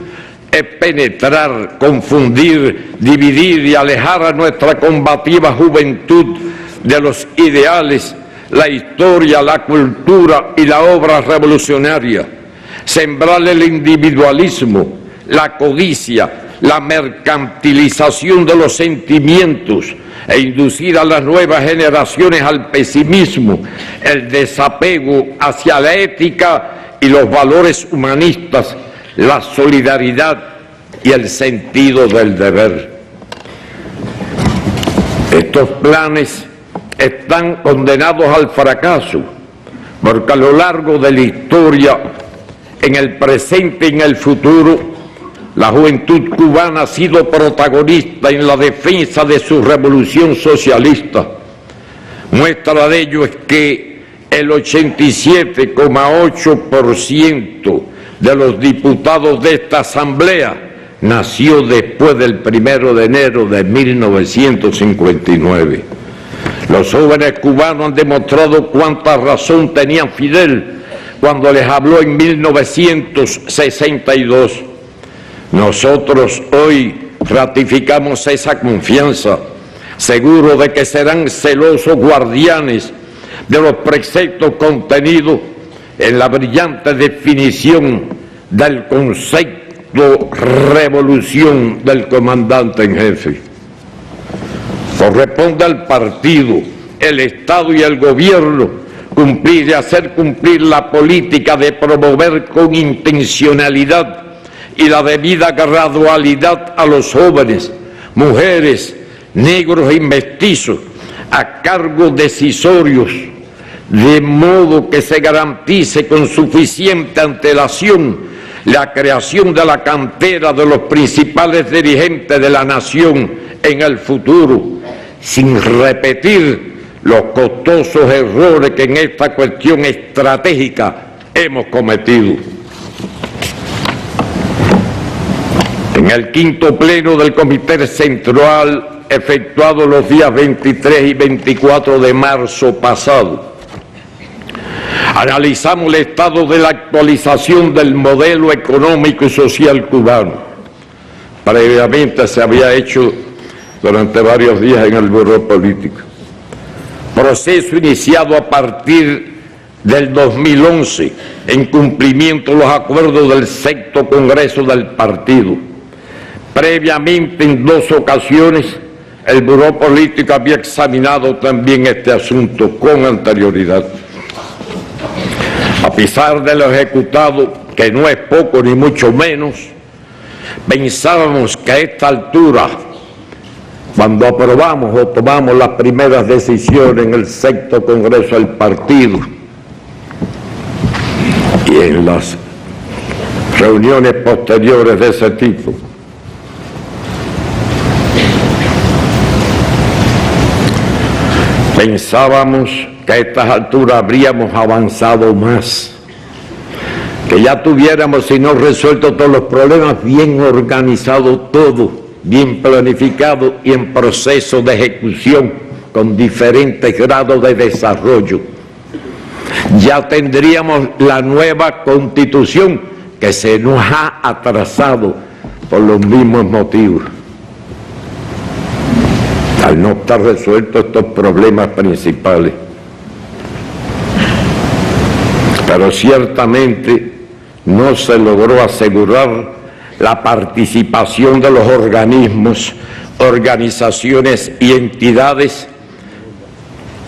es penetrar, confundir, dividir y alejar a nuestra combativa juventud de los ideales, la historia, la cultura y la obra revolucionaria, sembrar el individualismo, la codicia, la mercantilización de los sentimientos e inducir a las nuevas generaciones al pesimismo, el desapego hacia la ética y los valores humanistas, la solidaridad y el sentido del deber. Estos planes están condenados al fracaso, porque a lo largo de la historia, en el presente y en el futuro, la juventud cubana ha sido protagonista en la defensa de su revolución socialista. Muestra de ello es que el 87,8% de los diputados de esta asamblea nació después del 1 de enero de 1959. Los jóvenes cubanos han demostrado cuánta razón tenía Fidel cuando les habló en 1962. Nosotros hoy ratificamos esa confianza, seguros de que serán celosos guardianes de los preceptos contenidos en la brillante definición del concepto revolución del comandante en jefe. Corresponde al partido, el Estado y el gobierno cumplir y hacer cumplir la política de promover con intencionalidad y la debida gradualidad a los jóvenes, mujeres, negros y mestizos a cargos decisorios, de modo que se garantice con suficiente antelación la creación de la cantera de los principales dirigentes de la nación en el futuro, sin repetir los costosos errores que en esta cuestión estratégica hemos cometido. En el quinto pleno del Comité Central, efectuado los días 23 y 24 de marzo pasado, analizamos el estado de la actualización del modelo económico y social cubano. Previamente se había hecho durante varios días en el Buró Político. Proceso iniciado a partir del 2011 en cumplimiento de los acuerdos del sexto Congreso del Partido. Previamente, en 2 ocasiones, el Buró Político había examinado también este asunto con anterioridad. A pesar de lo ejecutado, que no es poco ni mucho menos, pensábamos que a esta altura, cuando aprobamos o tomamos las primeras decisiones en el sexto Congreso del Partido y en las reuniones posteriores de ese tipo, pensábamos que a estas alturas habríamos avanzado más, que ya tuviéramos, si no resuelto todos los problemas, bien organizado todo, bien planificado y en proceso de ejecución con diferentes grados de desarrollo. Ya tendríamos la nueva Constitución que se nos ha atrasado por los mismos motivos. Al no estar resueltos estos problemas principales. Pero ciertamente no se logró asegurar la participación de los organismos, organizaciones y entidades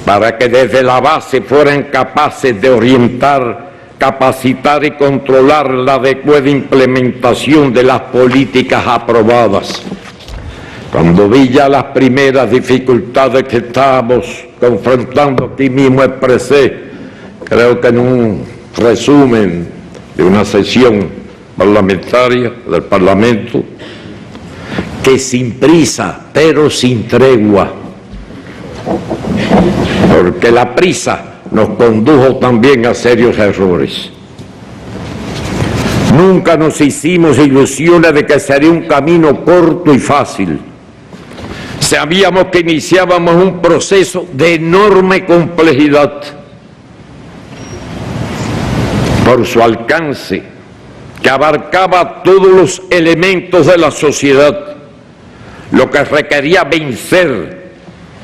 para que desde la base fueran capaces de orientar, capacitar y controlar la adecuada implementación de las políticas aprobadas. Cuando vi ya las primeras dificultades que estábamos confrontando, aquí mismo expresé, creo que en un resumen de una sesión parlamentaria del Parlamento, que sin prisa, pero sin tregua, porque la prisa nos condujo también a serios errores. Nunca nos hicimos ilusiones de que sería un camino corto y fácil. Sabíamos que iniciábamos un proceso de enorme complejidad por su alcance, que abarcaba todos los elementos de la sociedad, lo que requería vencer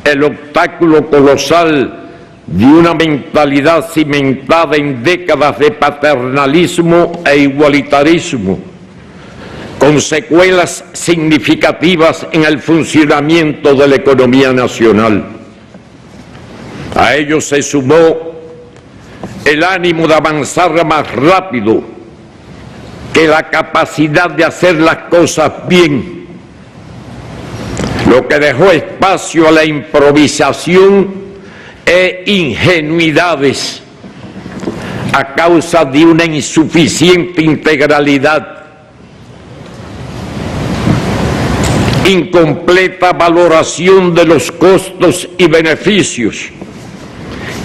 el obstáculo colosal de una mentalidad cimentada en décadas de paternalismo e igualitarismo, con secuelas significativas en el funcionamiento de la economía nacional. A ello se sumó el ánimo de avanzar más rápido que la capacidad de hacer las cosas bien, lo que dejó espacio a la improvisación e ingenuidades a causa de una insuficiente integralidad, incompleta valoración de los costos y beneficios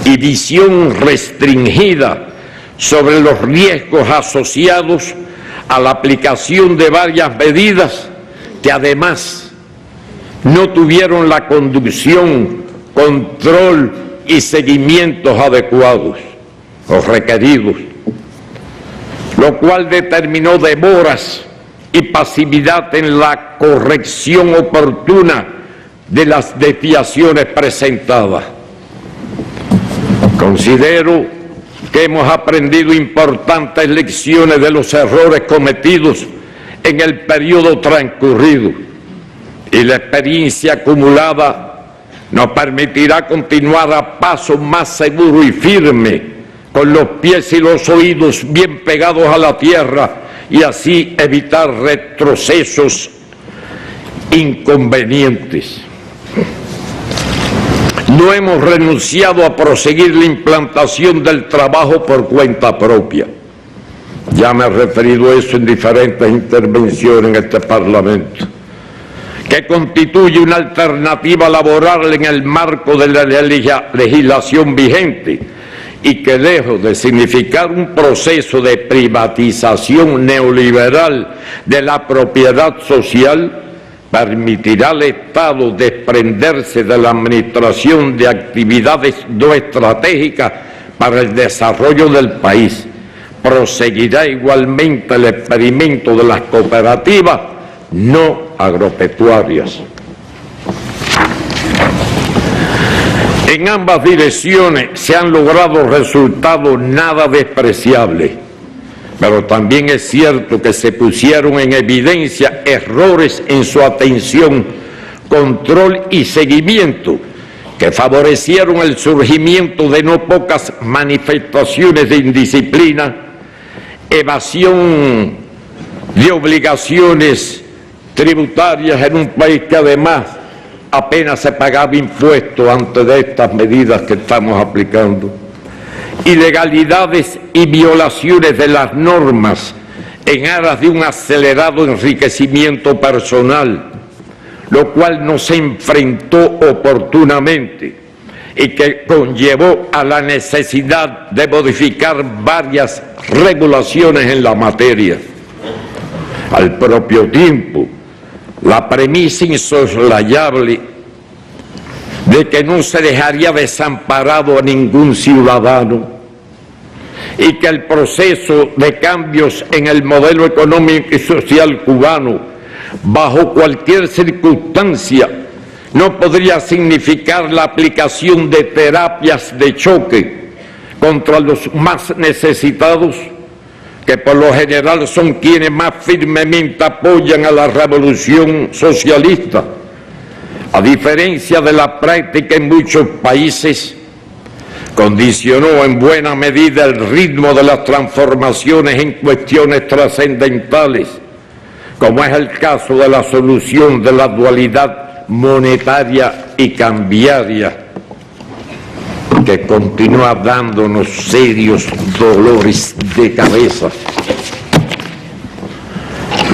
y visión restringida sobre los riesgos asociados a la aplicación de varias medidas que además no tuvieron la conducción, control y seguimientos adecuados o requeridos, lo cual determinó demoras y pasividad en la corrección oportuna de las desviaciones presentadas. Considero que hemos aprendido importantes lecciones de los errores cometidos en el periodo transcurrido y la experiencia acumulada nos permitirá continuar a paso más seguro y firme, con los pies y los oídos bien pegados a la tierra, y así evitar retrocesos inconvenientes. No hemos renunciado a proseguir la implantación del trabajo por cuenta propia. Ya me he referido a eso en diferentes intervenciones en este Parlamento, que constituye una alternativa laboral en el marco de la legislación vigente y que, lejos de significar un proceso de privatización neoliberal de la propiedad social, permitirá al Estado desprenderse de la administración de actividades no estratégicas para el desarrollo del país. Proseguirá igualmente el experimento de las cooperativas no agropecuarias. En ambas direcciones se han logrado resultados nada despreciables, pero también es cierto que se pusieron en evidencia errores en su atención, control y seguimiento que favorecieron el surgimiento de no pocas manifestaciones de indisciplina, evasión de obligaciones tributarias en un país que además apenas se pagaba impuestos antes de estas medidas que estamos aplicando, ilegalidades y violaciones de las normas en aras de un acelerado enriquecimiento personal, lo cual no se enfrentó oportunamente y que conllevó a la necesidad de modificar varias regulaciones en la materia. Al propio tiempo, la premisa insoslayable de que no se dejaría desamparado a ningún ciudadano y que el proceso de cambios en el modelo económico y social cubano, bajo cualquier circunstancia, no podría significar la aplicación de terapias de choque contra los más necesitados, que por lo general son quienes más firmemente apoyan a la revolución socialista. A diferencia de la práctica en muchos países, condicionó en buena medida el ritmo de las transformaciones en cuestiones trascendentales, como es el caso de la solución de la dualidad monetaria y cambiaria, que continúa dándonos serios dolores de cabeza,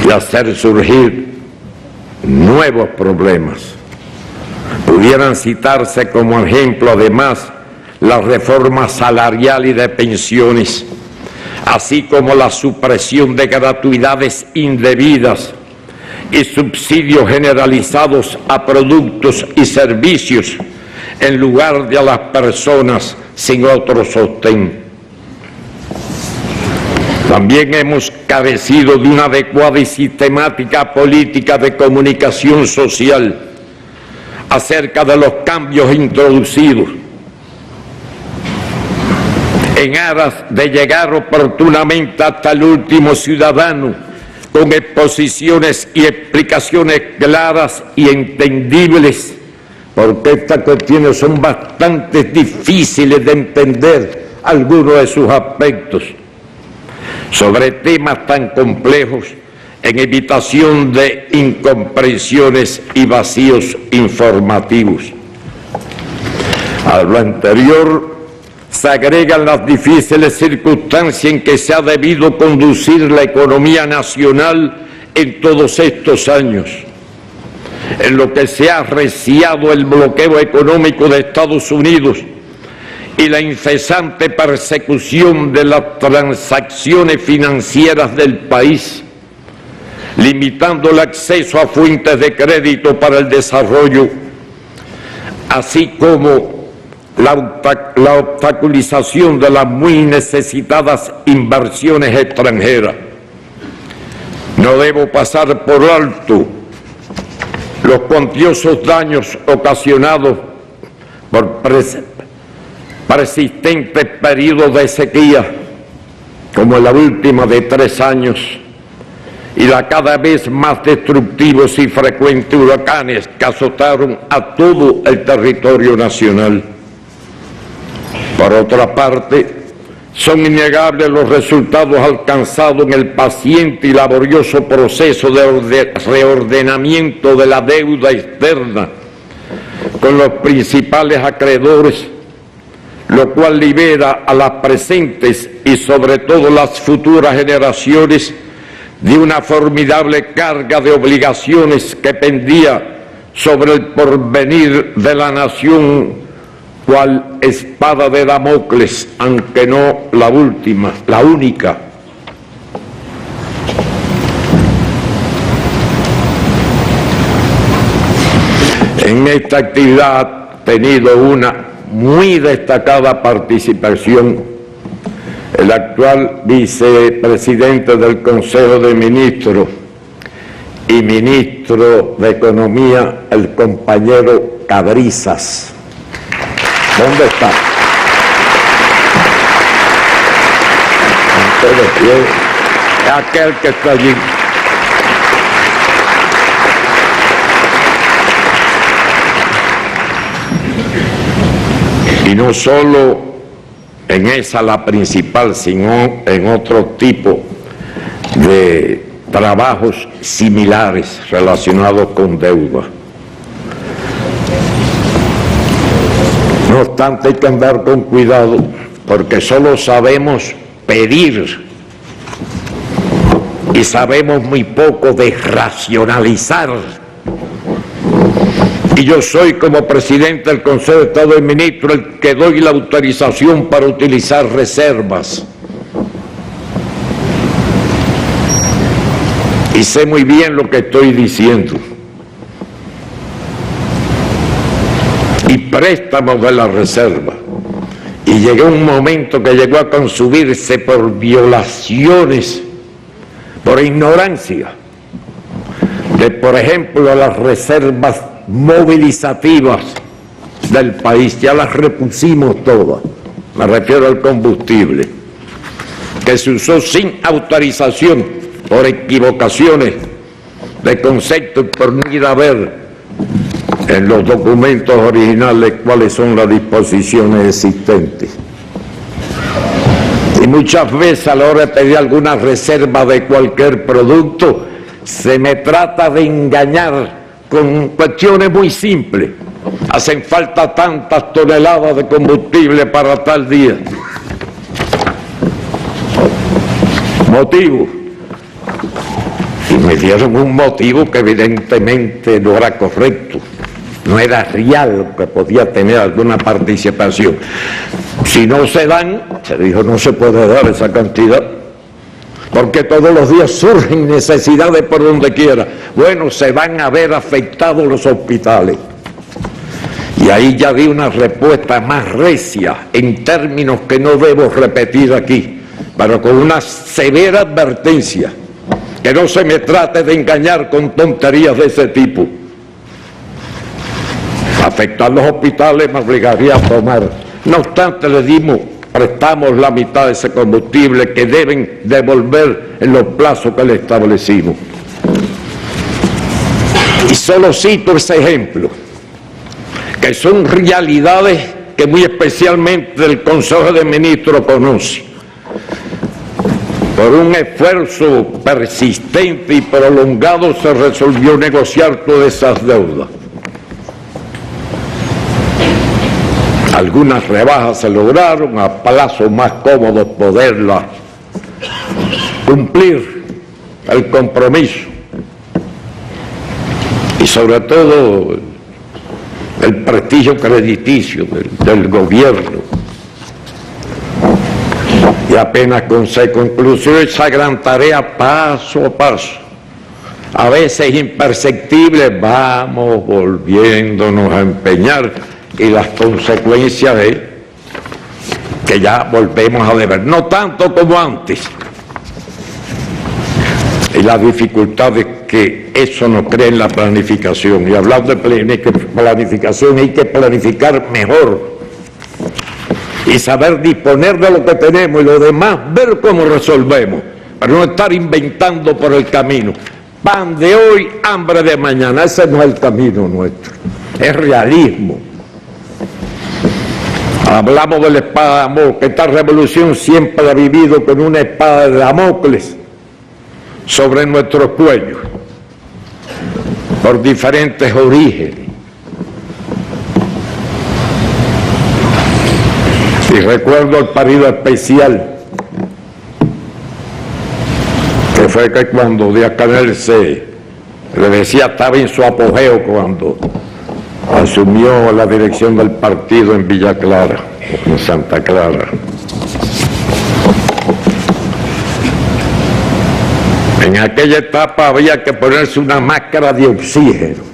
y hacer surgir nuevos problemas. Pudieran citarse como ejemplo, además, la reforma salarial y de pensiones, así como la supresión de gratuidades indebidas y subsidios generalizados a productos y servicios en lugar de a las personas sin otro sostén. También hemos carecido de una adecuada y sistemática política de comunicación social acerca de los cambios introducidos en aras de llegar oportunamente hasta el último ciudadano con exposiciones y explicaciones claras y entendibles, porque estas cuestiones son bastante difíciles de entender algunos de sus aspectos, sobre temas tan complejos en evitación de incomprensiones y vacíos informativos. A lo anterior se agregan las difíciles circunstancias en que se ha debido conducir la economía nacional en todos estos años, en lo que se ha arreciado el bloqueo económico de Estados Unidos y la incesante persecución de las transacciones financieras del país, limitando el acceso a fuentes de crédito para el desarrollo, así como la obstaculización de las muy necesitadas inversiones extranjeras. No debo pasar por alto los cuantiosos daños ocasionados por persistentes periodos de sequía, como la última de 3 años, y la cada vez más destructivos y frecuentes huracanes que azotaron a todo el territorio nacional. Por otra parte, son innegables los resultados alcanzados en el paciente y laborioso proceso de reordenamiento de la deuda externa con los principales acreedores, lo cual libera a las presentes y sobre todo las futuras generaciones de una formidable carga de obligaciones que pendía sobre el porvenir de la nación, cual espada de Damocles, aunque no la última, la única. En esta actividad ha tenido una muy destacada participación el actual vicepresidente del Consejo de Ministros y ministro de Economía, el compañero Cabrizas. ¿Dónde está? Aquel que está allí. Y no solo en esa la principal, sino en otro tipo de trabajos similares relacionados con deuda. No obstante, hay que andar con cuidado, porque solo sabemos pedir y sabemos muy poco de racionalizar. Y yo soy, como presidente del Consejo de Estado de Ministros, el que doy la autorización para utilizar reservas. Y sé muy bien lo que estoy diciendo. Y préstamos de la reserva. Y llegó un momento que llegó a consumirse por violaciones, por ignorancia, de, por ejemplo, las reservas movilizativas del país. Ya las repusimos todas, me refiero al combustible, que se usó sin autorización por equivocaciones de concepto y por no ir a ver en los documentos originales cuáles son las disposiciones existentes. Y muchas veces a la hora de pedir alguna reserva de cualquier producto, se me trata de engañar con cuestiones muy simples. Hacen falta tantas toneladas de combustible para tal día. Motivo. Y me dieron un motivo que evidentemente no era correcto. No era real, que podía tener alguna participación. Si no se dan, se dijo, no se puede dar esa cantidad, porque todos los días surgen necesidades por donde quiera. Bueno, se van a ver afectados los hospitales. Y ahí ya di una respuesta más recia, en términos que no debo repetir aquí, pero con una severa advertencia, que no se me trate de engañar con tonterías de ese tipo. Afectar los hospitales me obligaría a tomar. No obstante, prestamos la mitad de ese combustible que deben devolver en los plazos que le establecimos. Y solo cito ese ejemplo, que son realidades que muy especialmente el Consejo de Ministros conoce. Por un esfuerzo persistente y prolongado se resolvió negociar todas esas deudas. Algunas rebajas se lograron, a plazos más cómodos poderlas cumplir el compromiso. Y sobre todo el prestigio crediticio del gobierno. Y apenas se concluyó esa gran tarea paso a paso, a veces imperceptible, vamos volviéndonos a empeñar, y las consecuencias es que ya volvemos a deber, no tanto como antes. Y la dificultad es que eso nos crea en la planificación. Y hablando de planificación, hay que planificar mejor y saber disponer de lo que tenemos, y lo demás ver cómo resolvemos, pero no estar inventando por el camino. Pan de hoy, hambre de mañana. Ese no es el camino nuestro, es realismo. Hablamos de la espada de Damocles, que esta revolución siempre ha vivido con una espada de Damocles sobre nuestros cuellos, por diferentes orígenes. Y recuerdo el periodo especial, que fue que cuando Díaz-Canel le decía, estaba en su apogeo cuando asumió la dirección del partido en Villa Clara, en Santa Clara. En aquella etapa había que ponerse una máscara de oxígeno.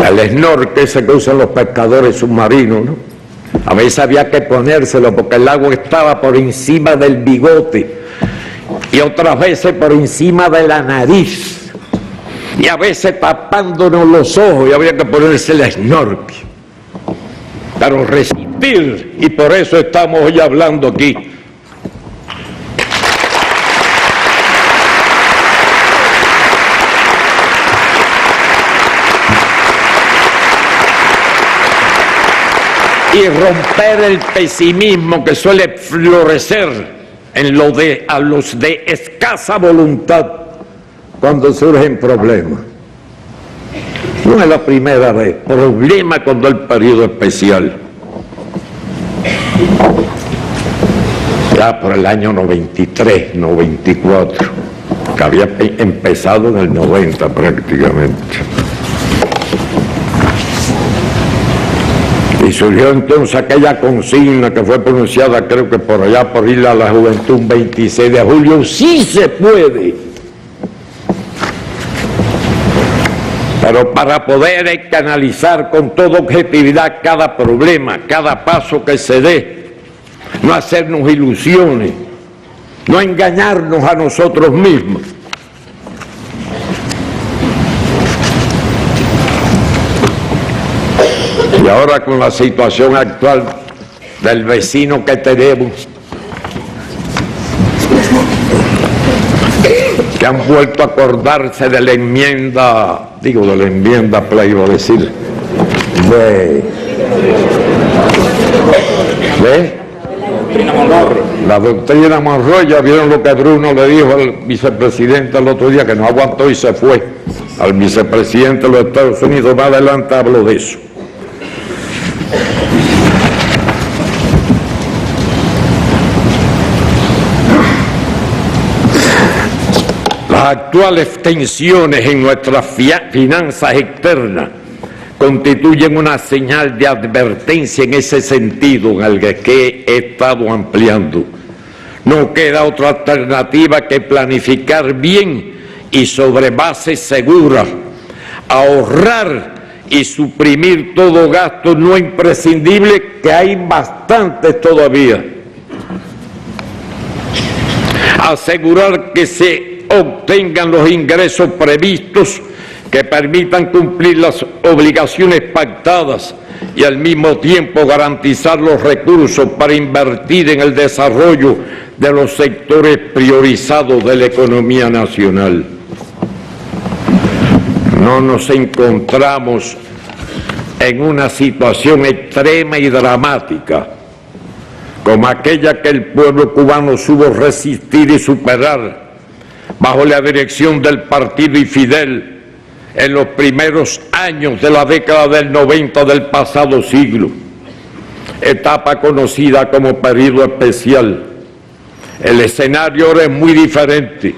El snorkel ese que usan los pescadores submarinos, ¿no? A veces había que ponérselo porque el agua estaba por encima del bigote, y otras veces por encima de la nariz, y a veces tapándonos los ojos, y había que ponerse el snorkel. Pero resistir, y por eso estamos hoy hablando aquí. Y romper el pesimismo que suele florecer en a los de escasa voluntad cuando surgen problemas. No es la primera vez, problema con el periodo especial. Ya por el año 93, 94, que había empezado en el 90 prácticamente. Y surgió entonces aquella consigna que fue pronunciada, creo que por allá por Isla de la Juventud, un 26 de julio, sí se puede. Pero para poder canalizar con toda objetividad cada problema, cada paso que se dé, no hacernos ilusiones, no engañarnos a nosotros mismos. Y ahora con la situación actual del vecino que tenemos, que han vuelto a acordarse de la enmienda, de la enmienda Play, iba a decir, la doctrina Monroe. Ya vieron lo que Bruno le dijo al vicepresidente el otro día, que no aguantó y se fue, al vicepresidente de los Estados Unidos. Más adelante hablo de eso. Las actuales tensiones en nuestras finanzas externas constituyen una señal de advertencia en ese sentido en el que he estado ampliando. No queda otra alternativa que planificar bien y sobre bases seguras, ahorrar y suprimir todo gasto no imprescindible, que hay bastantes todavía. Asegurar que se obtengan los ingresos previstos que permitan cumplir las obligaciones pactadas y al mismo tiempo garantizar los recursos para invertir en el desarrollo de los sectores priorizados de la economía nacional. No nos encontramos en una situación extrema y dramática, como aquella que el pueblo cubano supo resistir y superar bajo la dirección del partido y Fidel en los primeros años de la década del 90 del pasado siglo, etapa conocida como periodo especial. El escenario ahora es muy diferente.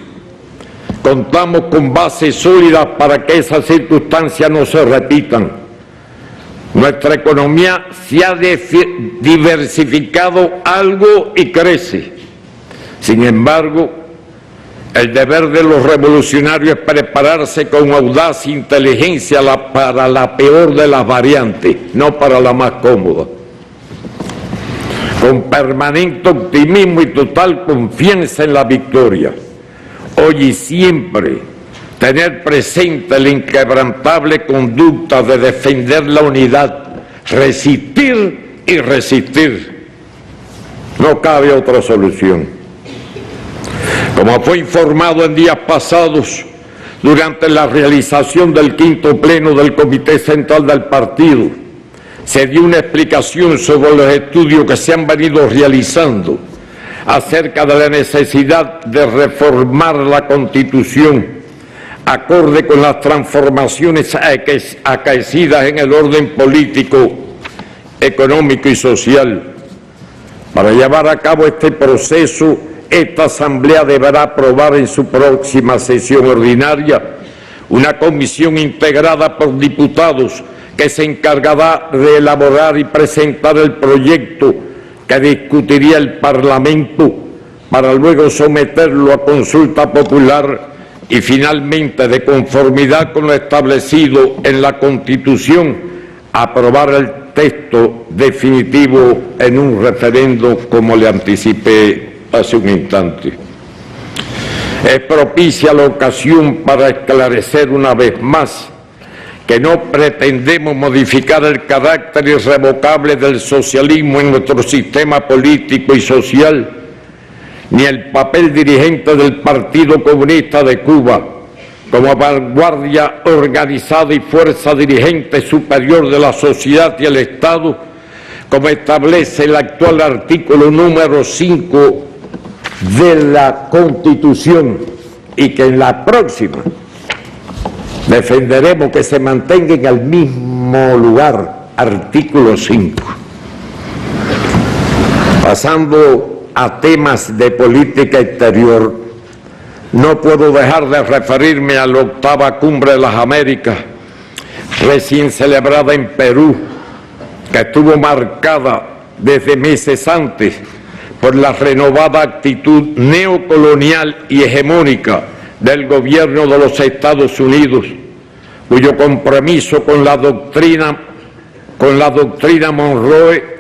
Contamos con bases sólidas para que esas circunstancias no se repitan. Nuestra economía se ha diversificado algo y crece. Sin embargo, el deber de los revolucionarios es prepararse con audacia e inteligencia para la peor de las variantes, no para la más cómoda. Con permanente optimismo y total confianza en la victoria. Hoy y siempre, tener presente la inquebrantable conducta de defender la unidad, resistir y resistir. No cabe otra solución. Como fue informado en días pasados, durante la realización del quinto pleno del Comité Central del Partido, se dio una explicación sobre los estudios que se han venido realizando acerca de la necesidad de reformar la Constitución acorde con las transformaciones acaecidas en el orden político, económico y social. Para llevar a cabo este proceso, esta Asamblea deberá aprobar en su próxima sesión ordinaria una comisión integrada por diputados que se encargará de elaborar y presentar el proyecto que discutiría el Parlamento para luego someterlo a consulta popular y finalmente, de conformidad con lo establecido en la Constitución, aprobar el texto definitivo en un referendo, como le anticipé hace un instante. Es propicia la ocasión para esclarecer una vez más que no pretendemos modificar el carácter irrevocable del socialismo en nuestro sistema político y social, ni el papel dirigente del Partido Comunista de Cuba como vanguardia organizada y fuerza dirigente superior de la sociedad y el Estado, como establece el actual artículo número 5 de la Constitución, y que en la próxima defenderemos que se mantenga en el mismo lugar, artículo 5. Pasando a temas de política exterior, no puedo dejar de referirme a la 8ª Cumbre de las Américas, recién celebrada en Perú, que estuvo marcada desde meses antes por la renovada actitud neocolonial y hegemónica del gobierno de los Estados Unidos, cuyo compromiso con la doctrina Monroe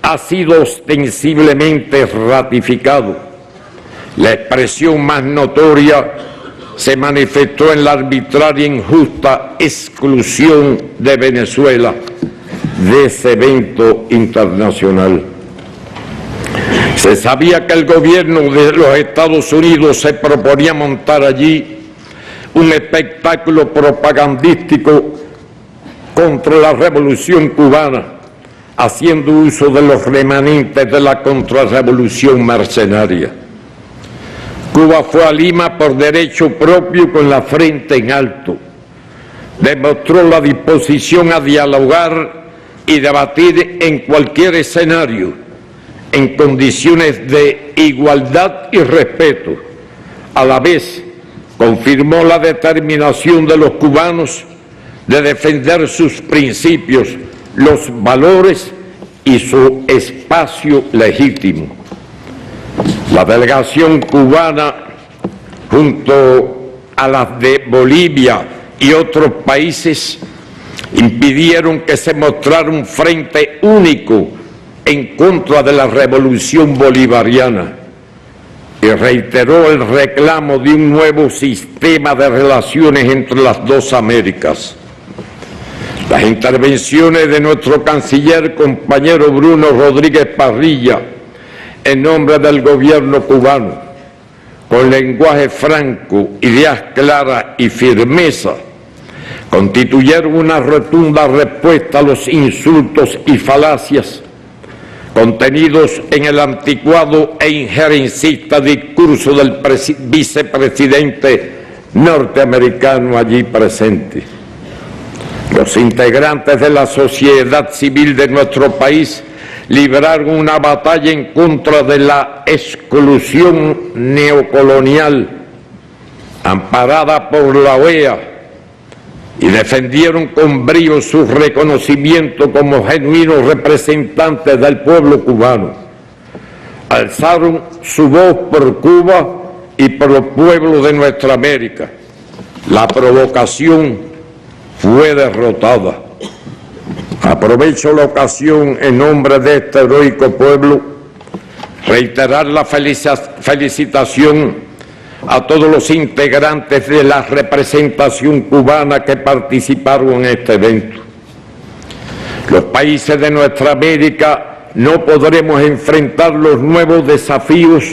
ha sido ostensiblemente ratificado. La expresión más notoria se manifestó en la arbitraria e injusta exclusión de Venezuela de ese evento internacional. Se sabía que el gobierno de los Estados Unidos se proponía montar allí un espectáculo propagandístico contra la revolución cubana, haciendo uso de los remanentes de la contrarrevolución mercenaria. Cuba fue a Lima por derecho propio con la frente en alto. Demostró la disposición a dialogar y debatir en cualquier escenario, en condiciones de igualdad y respeto. A la vez, confirmó la determinación de los cubanos de defender sus principios, los valores y su espacio legítimo. La delegación cubana, junto a las de Bolivia y otros países, impidieron que se mostrara un frente único en contra de la revolución bolivariana y reiteró el reclamo de un nuevo sistema de relaciones entre las dos Américas. Las intervenciones de nuestro canciller, compañero Bruno Rodríguez Parrilla, en nombre del gobierno cubano, con lenguaje franco, ideas claras y firmeza, constituyeron una rotunda respuesta a los insultos y falacias contenidos en el anticuado e injerencista discurso del vicepresidente norteamericano allí presente. Los integrantes de la sociedad civil de nuestro país libraron una batalla en contra de la exclusión neocolonial amparada por la OEA y defendieron con brío su reconocimiento como genuinos representantes del pueblo cubano. Alzaron su voz por Cuba y por los pueblos de nuestra América. La provocación fue derrotada. Aprovecho la ocasión en nombre de este heroico pueblo, reiterar la felicitación a todos los integrantes de la representación cubana que participaron en este evento. Los países de nuestra América no podremos enfrentar los nuevos desafíos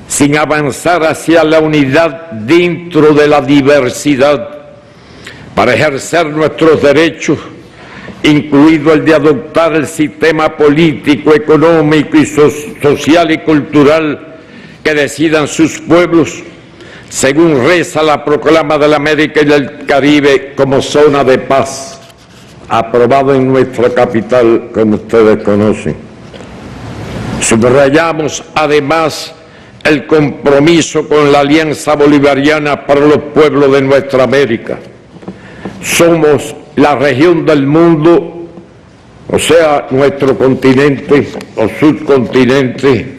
sin avanzar hacia la unidad dentro de la diversidad para ejercer nuestros derechos, incluido el de adoptar el sistema político, económico y social y cultural que decidan sus pueblos, según reza la proclama de la América y del Caribe como zona de paz, aprobado en nuestra capital, como ustedes conocen. Subrayamos además el compromiso con la Alianza Bolivariana para los pueblos de nuestra América. Somos la región del mundo, o sea, nuestro continente o subcontinente,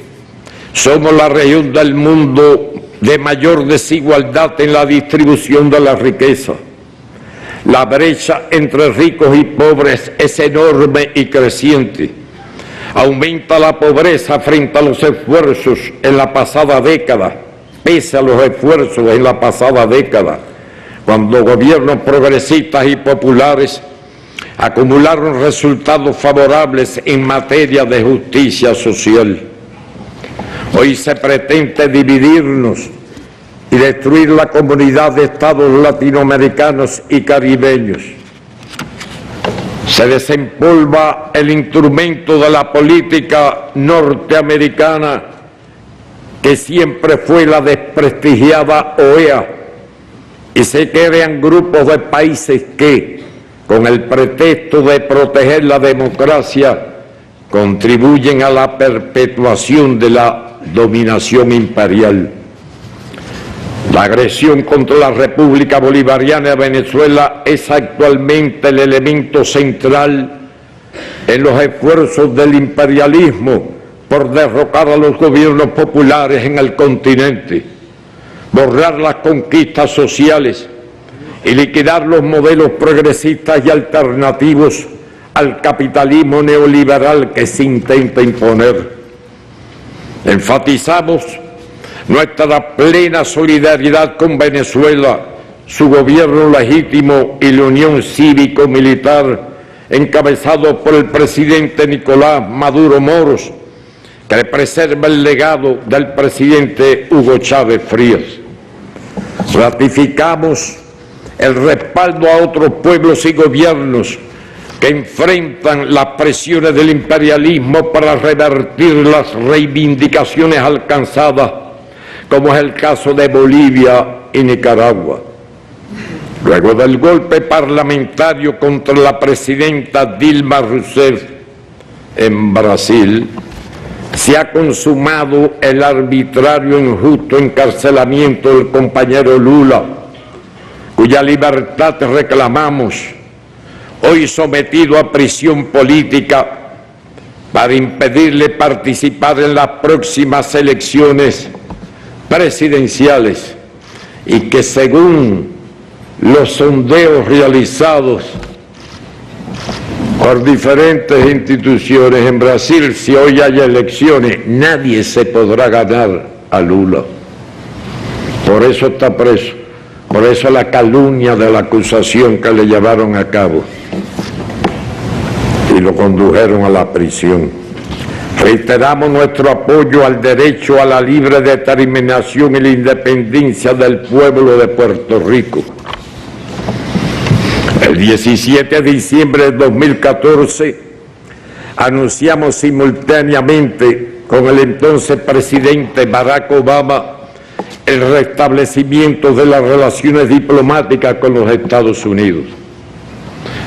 somos la región del mundo de mayor desigualdad en la distribución de la riqueza. La brecha entre ricos y pobres es enorme y creciente. Aumenta la pobreza frente a los esfuerzos en la pasada década, pese a los esfuerzos en la pasada década, cuando gobiernos progresistas y populares acumularon resultados favorables en materia de justicia social. Hoy se pretende dividirnos y destruir la comunidad de estados latinoamericanos y caribeños. Se desempolva el instrumento de la política norteamericana que siempre fue la desprestigiada OEA y se crean grupos de países que, con el pretexto de proteger la democracia, contribuyen a la perpetuación de la dominación imperial. La agresión contra la República Bolivariana de Venezuela es actualmente el elemento central en los esfuerzos del imperialismo por derrocar a los gobiernos populares en el continente, borrar las conquistas sociales y liquidar los modelos progresistas y alternativos al capitalismo neoliberal que se intenta imponer. Enfatizamos nuestra plena solidaridad con Venezuela, su gobierno legítimo y la Unión Cívico-Militar, encabezado por el presidente Nicolás Maduro Moros, que preserva el legado del presidente Hugo Chávez Frías. Ratificamos el respaldo a otros pueblos y gobiernos que enfrentan las presiones del imperialismo para revertir las reivindicaciones alcanzadas, como es el caso de Bolivia y Nicaragua. Luego del golpe parlamentario contra la presidenta Dilma Rousseff en Brasil, se ha consumado el arbitrario e injusto encarcelamiento del compañero Lula, cuya libertad reclamamos, hoy sometido a prisión política para impedirle participar en las próximas elecciones presidenciales y que, según los sondeos realizados por diferentes instituciones en Brasil, si hoy hay elecciones, nadie se podrá ganar a Lula. Por eso está preso, por eso la calumnia de la acusación que le llevaron a cabo y lo condujeron a la prisión. Reiteramos nuestro apoyo al derecho a la libre determinación y la independencia del pueblo de Puerto Rico. 17 de diciembre de 2014 anunciamos simultáneamente con el entonces presidente Barack Obama el restablecimiento de las relaciones diplomáticas con los Estados Unidos.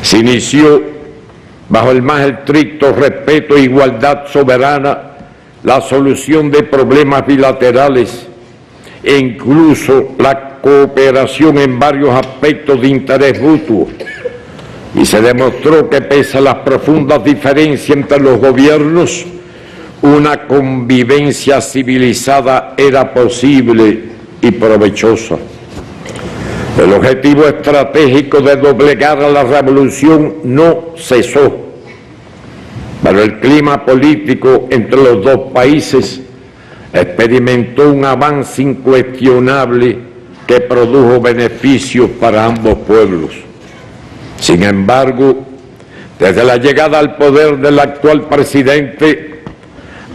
Se inició bajo el más estricto respeto e igualdad soberana la solución de problemas bilaterales e incluso la cooperación en varios aspectos de interés mutuo. Y se demostró que pese a las profundas diferencias entre los gobiernos, una convivencia civilizada era posible y provechosa. El objetivo estratégico de doblegar a la revolución no cesó, pero el clima político entre los dos países experimentó un avance incuestionable que produjo beneficios para ambos pueblos. Sin embargo, desde la llegada al poder del actual presidente,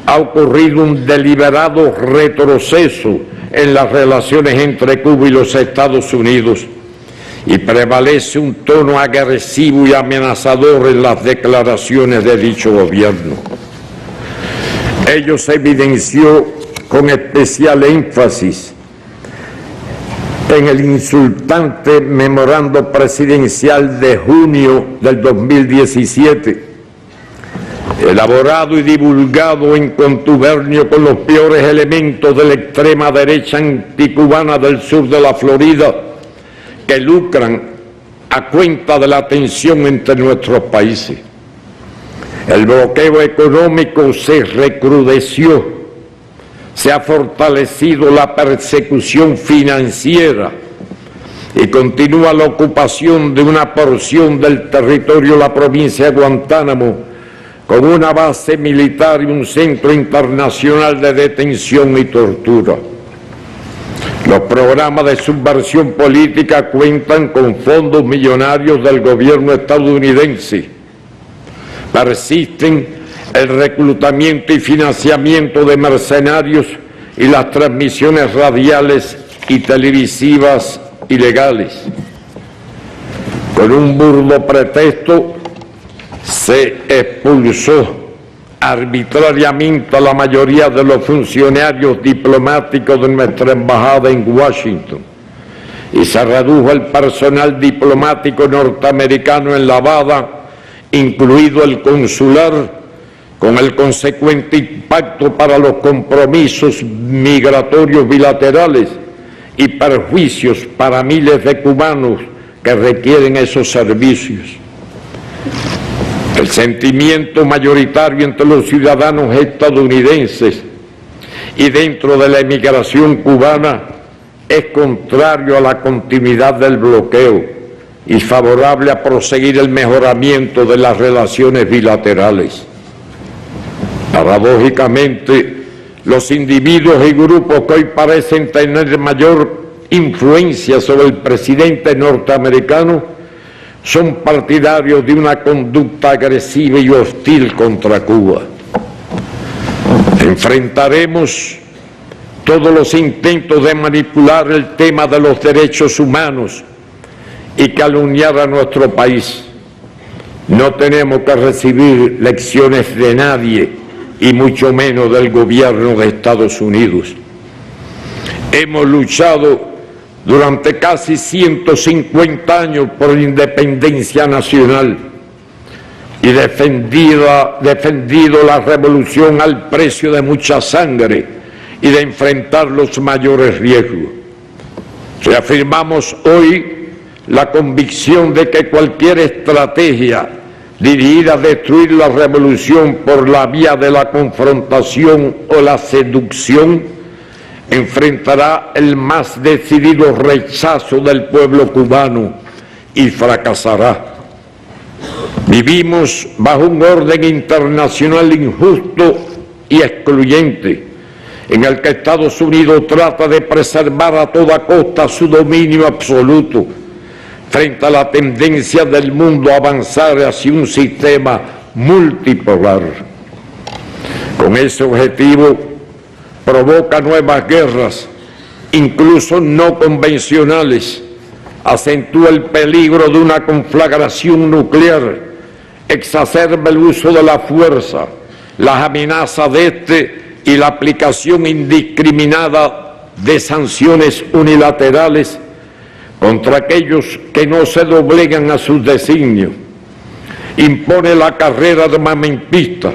ha ocurrido un deliberado retroceso en las relaciones entre Cuba y los Estados Unidos y prevalece un tono agresivo y amenazador en las declaraciones de dicho gobierno. Ello se evidenció con especial énfasis en el insultante memorando presidencial de junio del 2017, elaborado y divulgado en contubernio con los peores elementos de la extrema derecha anticubana del sur de la Florida, que lucran a cuenta de la tensión entre nuestros países. El bloqueo económico se recrudeció, se ha fortalecido la persecución financiera y continúa la ocupación de una porción del territorio de la provincia de Guantánamo con una base militar y un centro internacional de detención y tortura. Los programas de subversión política cuentan con fondos millonarios del gobierno estadounidense. Persisten el reclutamiento y financiamiento de mercenarios y las transmisiones radiales y televisivas ilegales. Con un burdo pretexto, se expulsó arbitrariamente a la mayoría de los funcionarios diplomáticos de nuestra embajada en Washington y se redujo el personal diplomático norteamericano en La Habana, incluido el consular, con el consecuente impacto para los compromisos migratorios bilaterales y perjuicios para miles de cubanos que requieren esos servicios. El sentimiento mayoritario entre los ciudadanos estadounidenses y dentro de la emigración cubana es contrario a la continuidad del bloqueo y favorable a proseguir el mejoramiento de las relaciones bilaterales. Paradójicamente, los individuos y grupos que hoy parecen tener mayor influencia sobre el presidente norteamericano son partidarios de una conducta agresiva y hostil contra Cuba. Enfrentaremos todos los intentos de manipular el tema de los derechos humanos y calumniar a nuestro país. No tenemos que recibir lecciones de nadie y mucho menos del gobierno de Estados Unidos. Hemos luchado durante casi 150 años por la independencia nacional y defendido la revolución al precio de mucha sangre y de enfrentar los mayores riesgos. Reafirmamos hoy la convicción de que cualquier estrategia dirigida a destruir la revolución por la vía de la confrontación o la seducción enfrentará el más decidido rechazo del pueblo cubano y fracasará. Vivimos bajo un orden internacional injusto y excluyente, en el que Estados Unidos trata de preservar a toda costa su dominio absoluto, frente a la tendencia del mundo a avanzar hacia un sistema multipolar. Con ese objetivo, provoca nuevas guerras, incluso no convencionales, acentúa el peligro de una conflagración nuclear, exacerba el uso de la fuerza, las amenazas de este y la aplicación indiscriminada de sanciones unilaterales contra aquellos que no se doblegan a sus designios. Impone la carrera armamentista,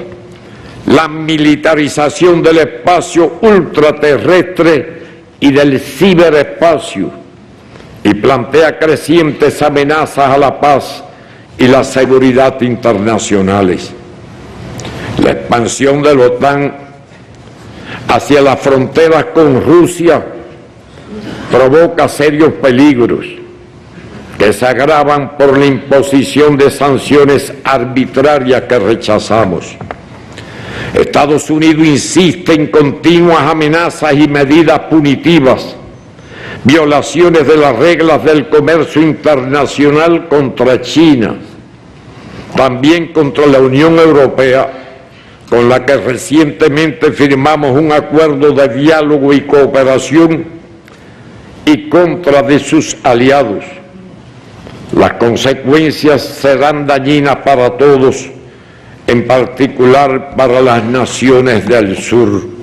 la militarización del espacio ultraterrestre y del ciberespacio, y plantea crecientes amenazas a la paz y la seguridad internacionales. La expansión de la OTAN hacia las fronteras con Rusia provoca serios peligros que se agravan por la imposición de sanciones arbitrarias que rechazamos. Estados Unidos insiste en continuas amenazas y medidas punitivas, violaciones de las reglas del comercio internacional contra China, también contra la Unión Europea, con la que recientemente firmamos un acuerdo de diálogo y cooperación, y contra de sus aliados. Las consecuencias serán dañinas para todos, en particular para las naciones del sur.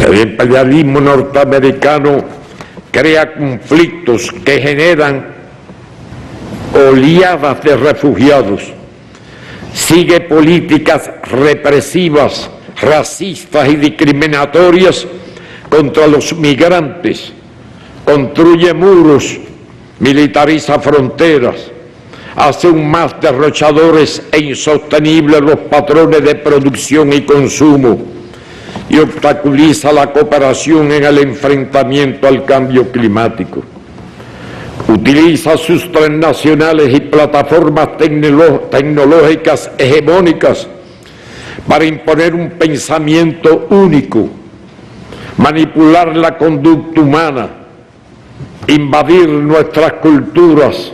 El imperialismo norteamericano crea conflictos que generan oleadas de refugiados, sigue políticas represivas, racistas y discriminatorias contra los migrantes, construye muros, militariza fronteras, hace aún más derrochadores e insostenibles los patrones de producción y consumo y obstaculiza la cooperación en el enfrentamiento al cambio climático. Utiliza sus transnacionales y plataformas tecnológicas hegemónicas para imponer un pensamiento único, manipular la conducta humana, invadir nuestras culturas,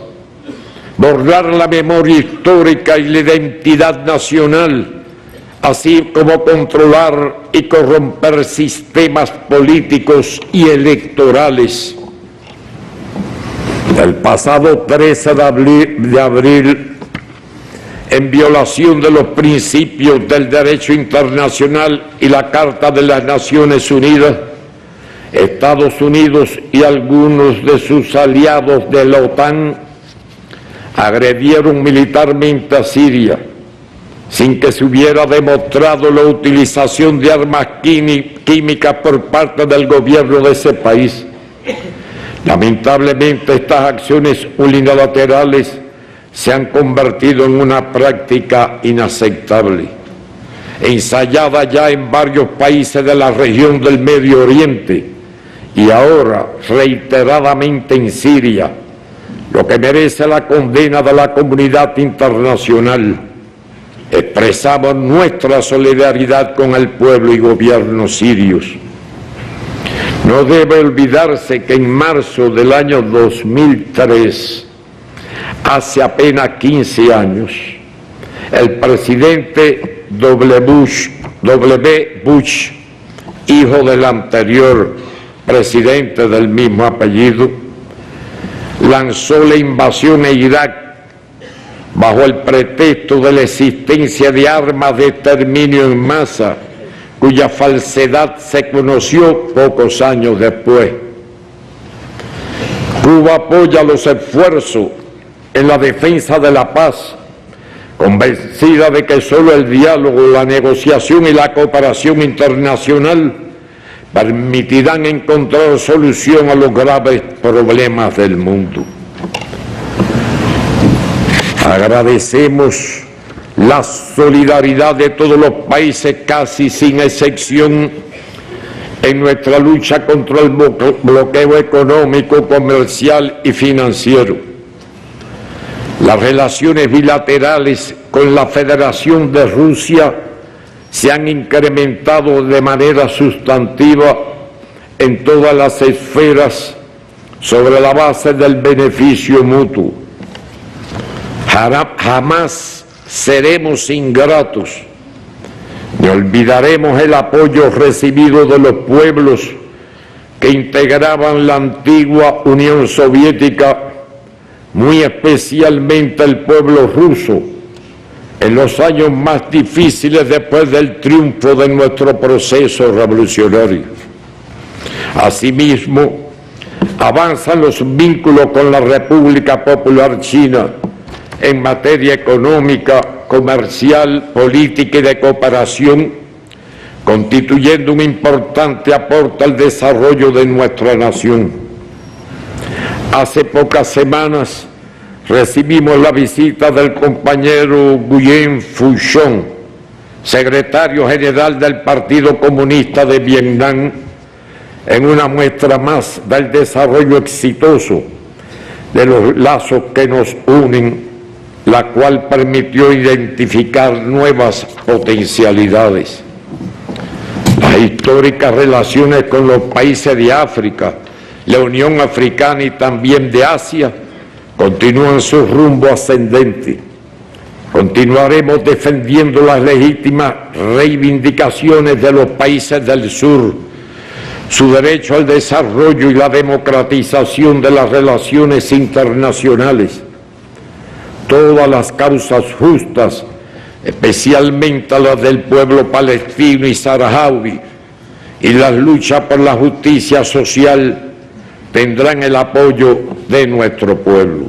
borrar la memoria histórica y la identidad nacional, así como controlar y corromper sistemas políticos y electorales. El pasado 13 de abril, en violación de los principios del derecho internacional y la Carta de las Naciones Unidas, Estados Unidos y algunos de sus aliados de la OTAN agredieron militarmente a Siria, sin que se hubiera demostrado la utilización de armas químicas por parte del gobierno de ese país. Lamentablemente, estas acciones unilaterales se han convertido en una práctica inaceptable, ensayada ya en varios países de la región del Medio Oriente y ahora reiteradamente en Siria, lo que merece la condena de la comunidad internacional. Expresamos nuestra solidaridad con el pueblo y gobierno sirios. No debe olvidarse que en marzo del año 2003, hace apenas 15 años, el presidente W. Bush, hijo del anterior presidente del mismo apellido, lanzó la invasión a Irak bajo el pretexto de la existencia de armas de exterminio en masa, cuya falsedad se conoció pocos años después. Cuba apoya los esfuerzos en la defensa de la paz, convencida de que solo el diálogo, la negociación y la cooperación internacional permitirán encontrar solución a los graves problemas del mundo. Agradecemos la solidaridad de todos los países, casi sin excepción, en nuestra lucha contra el bloqueo económico, comercial y financiero. Las relaciones bilaterales con la Federación de Rusia se han incrementado de manera sustantiva en todas las esferas sobre la base del beneficio mutuo. Jamás seremos ingratos, ni olvidaremos el apoyo recibido de los pueblos que integraban la antigua Unión Soviética, muy especialmente el pueblo ruso, en los años más difíciles después del triunfo de nuestro proceso revolucionario. Asimismo, avanzan los vínculos con la República Popular China en materia económica, comercial, política y de cooperación, constituyendo un importante aporte al desarrollo de nuestra nación. Hace pocas semanas recibimos la visita del compañero Nguyen Phu Trong, secretario general del Partido Comunista de Vietnam, en una muestra más del desarrollo exitoso de los lazos que nos unen, la cual permitió identificar nuevas potencialidades. Las históricas relaciones con los países de África, la Unión Africana y también de Asia continúan su rumbo ascendente. Continuaremos defendiendo las legítimas reivindicaciones de los países del sur, su derecho al desarrollo y la democratización de las relaciones internacionales. Todas las causas justas, especialmente las del pueblo palestino y saharaui, y las luchas por la justicia social, tendrán el apoyo de nuestro pueblo.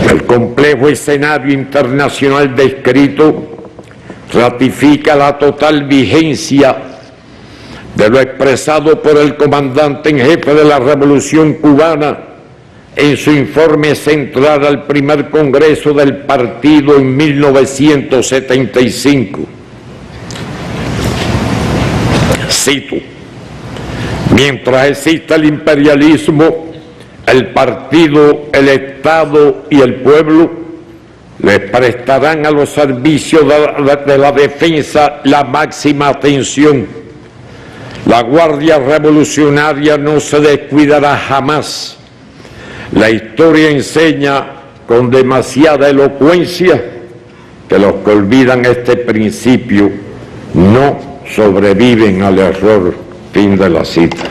El complejo escenario internacional descrito ratifica la total vigencia de lo expresado por el comandante en jefe de la Revolución Cubana en su informe central al primer Congreso del partido en 1975. Cito: mientras exista el imperialismo, el partido, el Estado y el pueblo les prestarán a los servicios de la defensa la máxima atención. La Guardia Revolucionaria no se descuidará jamás. La historia enseña con demasiada elocuencia que los que olvidan este principio no sobreviven al error. Fin de la cita.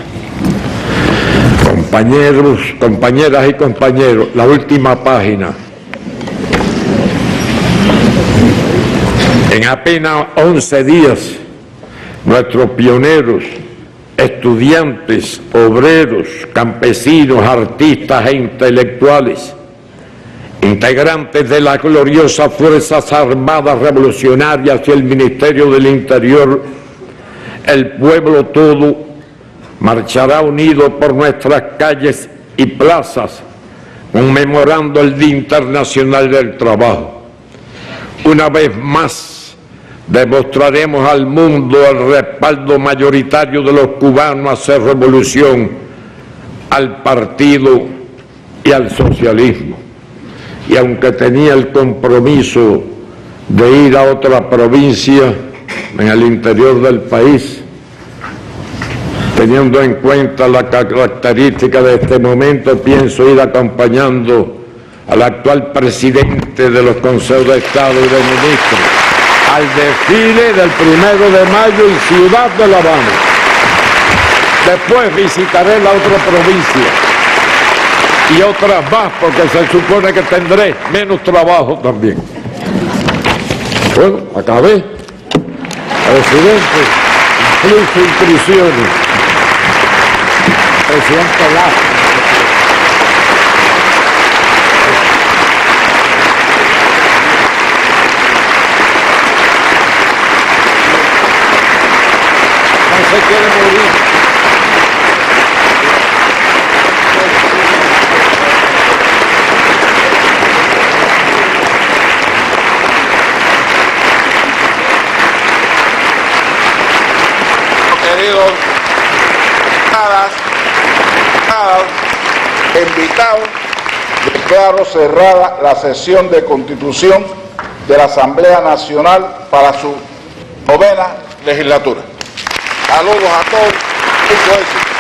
Compañeros, compañeras y compañeros, la última página. En apenas 11 días, nuestros pioneros, estudiantes, obreros, campesinos, artistas e intelectuales, integrantes de las gloriosas Fuerzas Armadas Revolucionarias y el Ministerio del Interior, el pueblo todo marchará unido por nuestras calles y plazas, conmemorando el Día Internacional del Trabajo. Una vez más, demostraremos al mundo el respaldo mayoritario de los cubanos a hacer revolución, al partido y al socialismo. Y aunque tenía el compromiso de ir a otra provincia en el interior del país, teniendo en cuenta la característica de este momento, pienso ir acompañando al actual presidente de los Consejos de Estado y de Ministros al desfile del 1 de mayo en Ciudad de La Habana. Después visitaré la otra provincia y otras más, porque se supone que tendré menos trabajo también. Bueno, acabé. Presidente, incluso inscripciones. Presidente Lazo. No se quiere morir. Queridos invitados, declaro cerrada la sesión de constitución de la Asamblea Nacional para su 9ª legislatura. Saludos a todos, mucho éxito.